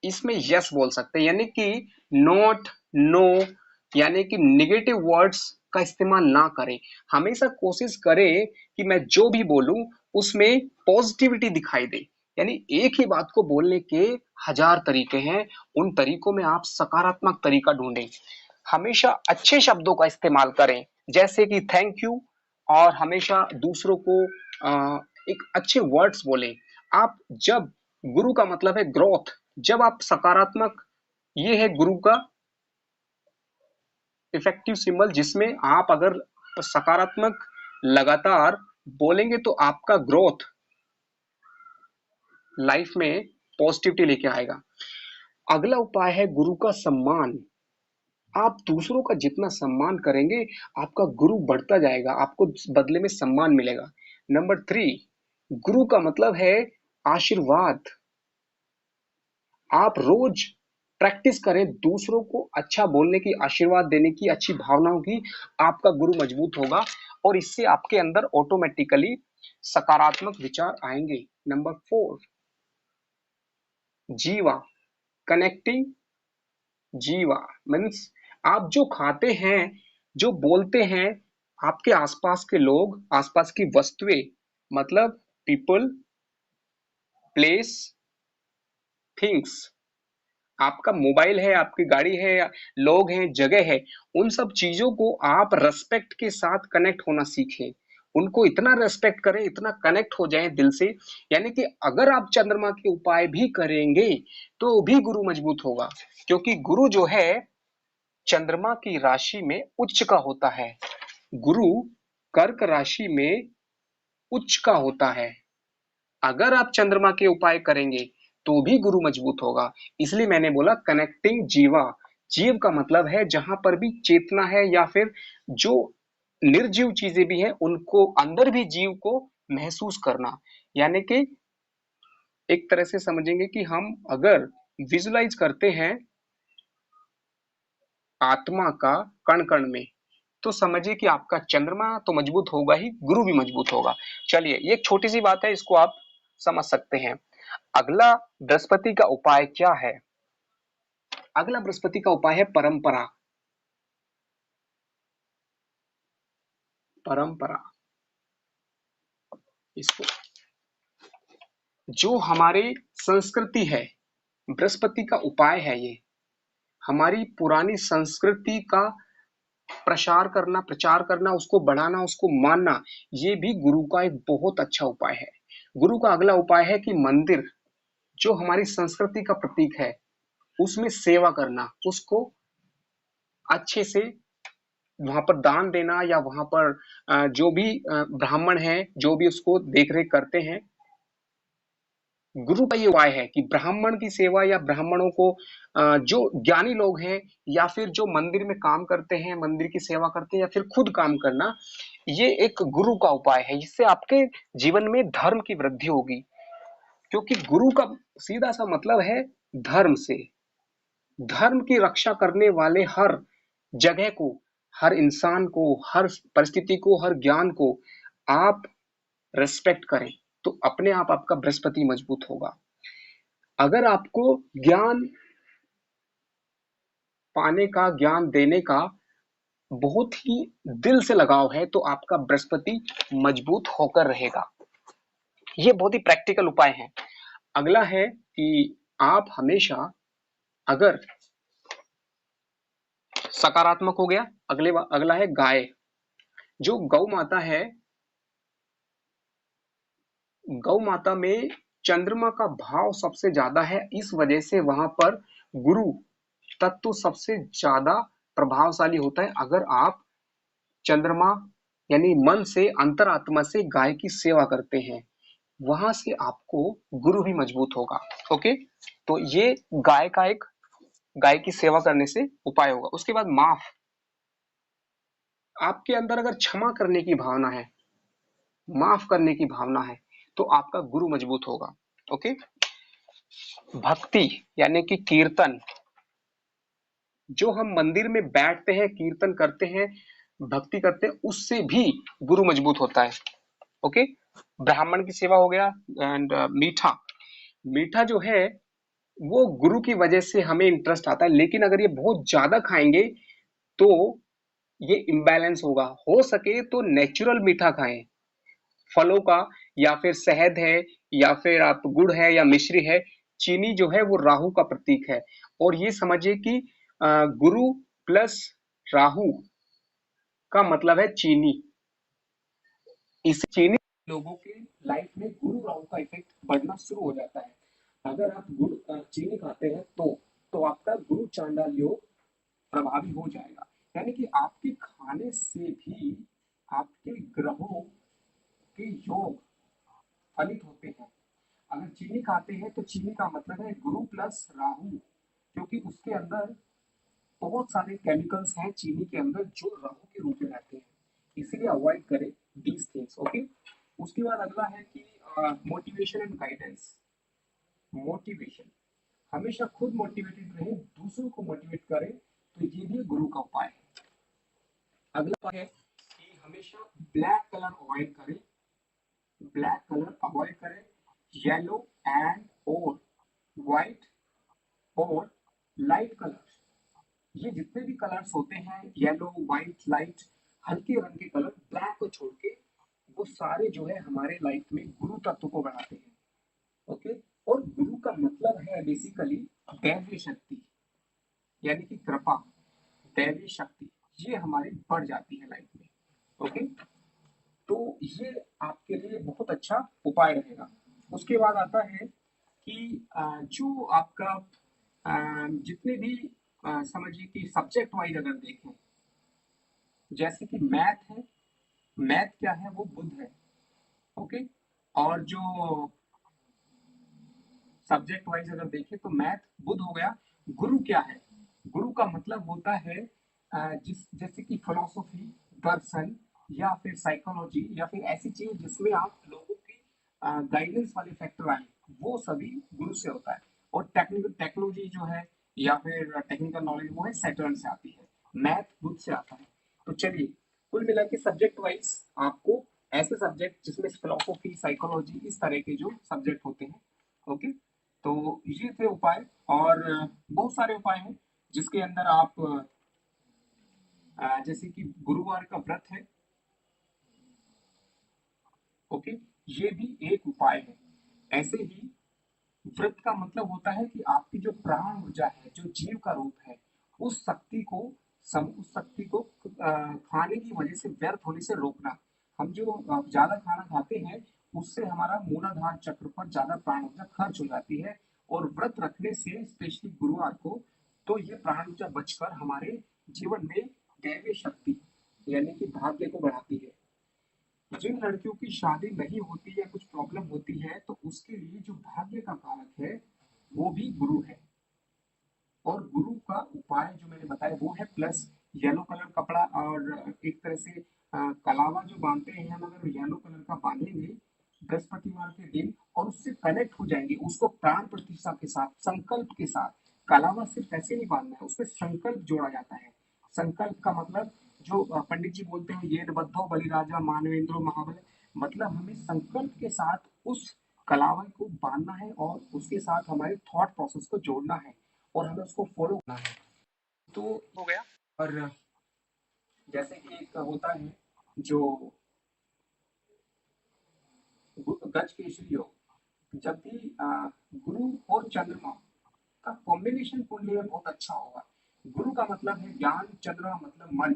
इसमें यस बोल सकते हैं, यानी कि नॉट, नो, यानी कि निगेटिव वर्ड्स का इस्तेमाल ना करें। हमेशा कोशिश करें कि मैं जो भी बोलूं उसमें पॉजिटिविटी दिखाई दे। यानी एक ही बात को बोलने के 1000 तरीके हैं, उन तरीकों में आप सकारात्मक तरीका ढूंढें। हमेशा अच्छे शब्दों का इस्तेमाल करें, जैसे कि थैंक यू, और हमेशा दूसरों को एक अच्छे वर्ड्स बोलें। आप जब, गुरु का मतलब है ग्रोथ, जब आप सकारात्मक, ये है गुरु का इफेक्टिव सिंबल, जिसमें आप अगर सकारात्मक लगातार बोलेंगे तो आपका ग्रोथ लाइफ में पॉजिटिविटी लेके आएगा। अगला उपाय है गुरु का सम्मान। आप दूसरों का जितना सम्मान करेंगे आपका गुरु बढ़ता जाएगा, आपको बदले में सम्मान मिलेगा। नंबर थ्री, गुरु का मतलब है आशीर्वाद। आप रोज प्रैक्टिस करें दूसरों को अच्छा बोलने की, आशीर्वाद देने की, अच्छी भावनाओं की, आपका गुरु मजबूत होगा और इससे आपके अंदर ऑटोमेटिकली सकारात्मक विचार आएंगे। नंबर फोर, जीवा, कनेक्टिंग जीवा मीन्स आप जो खाते हैं, जो बोलते हैं, आपके आसपास के लोग, आसपास की वस्तुएं, मतलब पीपल, प्लेस, थिंग्स, आपका मोबाइल है, आपकी गाड़ी है, लोग हैं, जगह है, उन सब चीजों को आप रेस्पेक्ट के साथ कनेक्ट होना सीखें। उनको इतना रेस्पेक्ट करें, इतना कनेक्ट हो जाएं दिल से। यानी कि अगर आप चंद्रमा के उपाय भी करेंगे तो भी गुरु मजबूत होगा, क्योंकि गुरु जो है चंद्रमा की राशि में उच्च का होता है। गुरु कर्क राशि में उच्च का होता है। अगर आप चंद्रमा के उपाय करेंगे तो भी गुरु मजबूत होगा। इसलिए मैंने बोला कनेक्टिंग जीवा। जीव का मतलब है जहां पर भी चेतना है या फिर जो निर्जीव चीजें भी हैं उनको अंदर भी जीव को महसूस करना। यानी कि एक तरह से समझेंगे कि हम अगर विजुलाइज करते हैं आत्मा का कण कण में, तो समझिए कि आपका चंद्रमा तो मजबूत होगा ही, गुरु भी मजबूत होगा। चलिए, ये एक छोटी सी बात है, इसको आप समझ सकते हैं। अगला बृहस्पति का उपाय क्या है? अगला बृहस्पति का उपाय है परंपरा। परंपरा, इसको जो हमारी संस्कृति है, बृहस्पति का उपाय है ये, हमारी पुरानी संस्कृति का प्रचार करना, उसको बढ़ाना, उसको मानना, ये भी गुरु का एक बहुत अच्छा उपाय है। गुरु का अगला उपाय है कि मंदिर जो हमारी संस्कृति का प्रतीक है उसमें सेवा करना, उसको अच्छे से वहां पर दान देना, या वहां पर जो भी ब्राह्मण है, जो भी उसको देख रेख करते हैं, गुरु का ये उपाय है कि ब्राह्मण की सेवा, या ब्राह्मणों को जो ज्ञानी लोग हैं, या फिर जो मंदिर में काम करते हैं, मंदिर की सेवा करते हैं, या फिर खुद काम करना, ये एक गुरु का उपाय है। इससे आपके जीवन में धर्म की वृद्धि होगी, क्योंकि गुरु का सीधा सा मतलब है धर्म से। धर्म की रक्षा करने वाले हर जगह को, हर इंसान को, हर परिस्थिति को, हर ज्ञान को आप रेस्पेक्ट करें, तो अपने आप आपका बृहस्पति मजबूत होगा। अगर आपको ज्ञान पाने का, ज्ञान देने का बहुत ही दिल से लगाव है, तो आपका बृहस्पति मजबूत होकर रहेगा। ये बहुत ही प्रैक्टिकल उपाय है। अगला है कि आप हमेशा, अगर सकारात्मक हो गया, अगला है गाय। जो गौ माता है, गौ माता में चंद्रमा का भाव सबसे ज्यादा है, इस वजह से वहां पर गुरु तत्व सबसे ज्यादा प्रभावशाली होता है। अगर आप चंद्रमा यानी मन से, अंतरात्मा से गाय की सेवा करते हैं, वहां से आपको गुरु भी मजबूत होगा। ओके, तो ये गाय का एक, गाय की सेवा करने से उपाय होगा। उसके बाद माफ, आपके अंदर अगर क्षमा करने की भावना है, माफ करने की भावना है, तो आपका गुरु मजबूत होगा। ओके, भक्ति यानी कि कीर्तन, जो हम मंदिर में बैठते हैं, कीर्तन करते हैं, भक्ति करते हैं, उससे भी गुरु मजबूत होता है। ओके, ब्राह्मण की सेवा हो गया। एंड मीठा, मीठा जो है वो गुरु की वजह से हमें इंटरेस्ट आता है, लेकिन अगर ये बहुत ज्यादा खाएंगे तो ये इम्बैलेंस होगा। हो सके तो नेचुरल मीठा खाएं, फलों का, या फिर शहद है, या फिर आप गुड़ है, या मिश्री है। चीनी जो है वो राहु का प्रतीक है, और ये समझिए कि गुरु प्लस राहु का मतलब है चीनी। इस चीनी लोगों के लाइफ में गुरु राहु का इफेक्ट बढ़ना शुरू हो जाता है। अगर आप चीनी खाते हैं तो आपका गुरु चांडाल योग प्रभावी हो जाएगा। यानी कि आपके खाने से भी आपके ग्रहों के योग फलित होते हैं। अगर चीनी खाते हैं तो चीनी का मतलब है गुरु प्लस राहु, क्योंकि उसके अंदर बहुत सारे केमिकल्स हैं चीनी के अंदर जो राहु के रूप में रहते हैं, इसलिए अवॉइड करें दीज थिंग्स। ओके, उसके बाद अगला है कि मोटिवेशन एंड गाइडेंस। मोटिवेशन, हमेशा खुद मोटिवेटेड रहें, दूसरों को मोटिवेट करें, तो ये भी गुरु का उपाय है। अगला है कि हमेशा ब्लैक कलर अवॉइड करें, ब्लैक कलर अवॉइड करें, येलो एंड और व्हाइट और लाइट कलर, ये जितने भी कलर्स होते हैं, येलो, व्हाइट, लाइट, हल्के रंग के कलर, ब्लैक को छोड़ के, वो सारे जो है हमारे लाइफ में गुरु तत्व को बढ़ाते हैं। ओके, और गुरु का मतलब है बेसिकली दैवीय शक्ति, यानी कि कृपा, दैवीय शक्ति, ये हमारी बढ़ जाती है लाइफ में। ओके, तो ये आपके लिए बहुत अच्छा उपाय रहेगा। उसके बाद आता है कि जो आपका जितने भी समझिए कि सब्जेक्ट वाइज अगर देखें, जैसे कि मैथ है, मैथ क्या है, वो बुध है। ओके, और जो सब्जेक्ट वाइज अगर देखें तो मैथ बुध हो गया। गुरु क्या है, गुरु का मतलब होता है जैसे कि फिलोसफी, दर्शन, या फिर साइकोलॉजी, या फिर ऐसी चीज जिसमें आप लोगों की गाइडेंस वाले फैक्टर आए, वो सभी गुरु से होता है। और टेक्निकल टेक्नोलॉजी जो है, या फिर टेक्निकल नॉलेज, वो है सैटर्न से आती है, मैथ बुध से आता है। तो चलिए, कुल मिला के सब्जेक्ट वाइज आपको ऐसे सब्जेक्ट जिसमें फिलोसफी, साइकोलॉजी, इस तरह के जो सब्जेक्ट होते हैं। ओके, तो ये थे उपाय, और बहुत सारे उपाय हैं जिसके अंदर आप जैसे कि गुरुवार का व्रत है, ओके, ये भी एक उपाय है। ऐसे ही व्रत का मतलब होता है कि आपकी जो प्राण ऊर्जा है, जो जीव का रूप है, उस शक्ति को उस शक्ति को खाने की वजह से व्यर्थ होने से रोकना। हम जो ज्यादा खाना खाते हैं, उससे हमारा मूलाधार चक्र पर ज्यादा प्राण ऊर्जा खर्च हो जाती है, और व्रत रखने से स्पेशली गुरुवार को, तो ये प्राण ऊर्जा बचकर हमारे जीवन में दैवीय शक्ति यानी कि भाग्य को बढ़ाती है। जिन लड़कियों की शादी नहीं होती या कुछ प्रॉब्लम होती है, तो उसके लिए जो भाग्य का कारक है वो भी गुरु है। और गुरु का उपाय जो मैंने बताया वो है प्लस येलो कलर कपड़ा, और एक तरह से कलावा जो बांधते हैं हम, अगर येलो कलर का बांधेंगे बृहस्पतिवार के दिन और उससे कनेक्ट हो जाएंगे, उसको प्राण प्रतिष्ठा के साथ, संकल्प के साथ। कलावा सिर्फ ऐसे नहीं बांधना है, उसमें संकल्प जोड़ा जाता है। संकल्प का मतलब जो पंडित जी बोलते हैं, ये बद्धो बलिराजा मानवेंद्रो महाबल, मतलब हमें संकल्प के साथ उस कलावा को बांधना है और उसके साथ हमारे थॉट प्रोसेस को जोड़ना है, और हमें उसको फॉलो करना है। तो हो गया। और जैसे कि एक होता है जो गज केसरी योग, जब भी गुरु और चंद्रमा का कॉम्बिनेशन कुंडली में बहुत अच्छा होगा। गुरु का मतलब है ज्ञान, चंद्रमा मतलब मन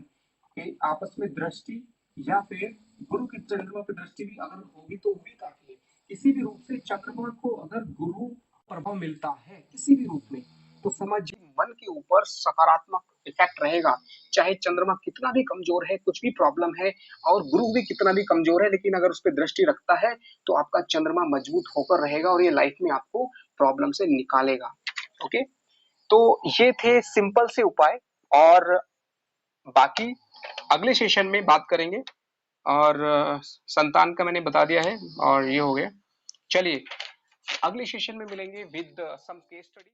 के आपस में दृष्टि, या फिर गुरु की चंद्रमा पर दृष्टि भी अगर होगी तो भी काफी है। किसी भी रूप से चंद्रमा को अगर गुरु प्रभाव मिलता है किसी भी रूप में, तो समझिए मन के ऊपर सकारात्मक इफेक्ट रहेगा। चाहे चंद्रमा कितना भी कमजोर है, कुछ भी प्रॉब्लम है, और गुरु भी कितना भी कमजोर है, लेकिन अगर उस पर दृष्टि रखता है तो आपका चंद्रमा मजबूत होकर रहेगा और ये लाइफ में आपको प्रॉब्लम से निकालेगा। ओके, तो ये थे सिंपल से उपाय, और बाकी अगले सेशन में बात करेंगे। और संतान का मैंने बता दिया है, और ये हो गया। चलिए अगले सेशन में मिलेंगे विद सम केस स्टडी।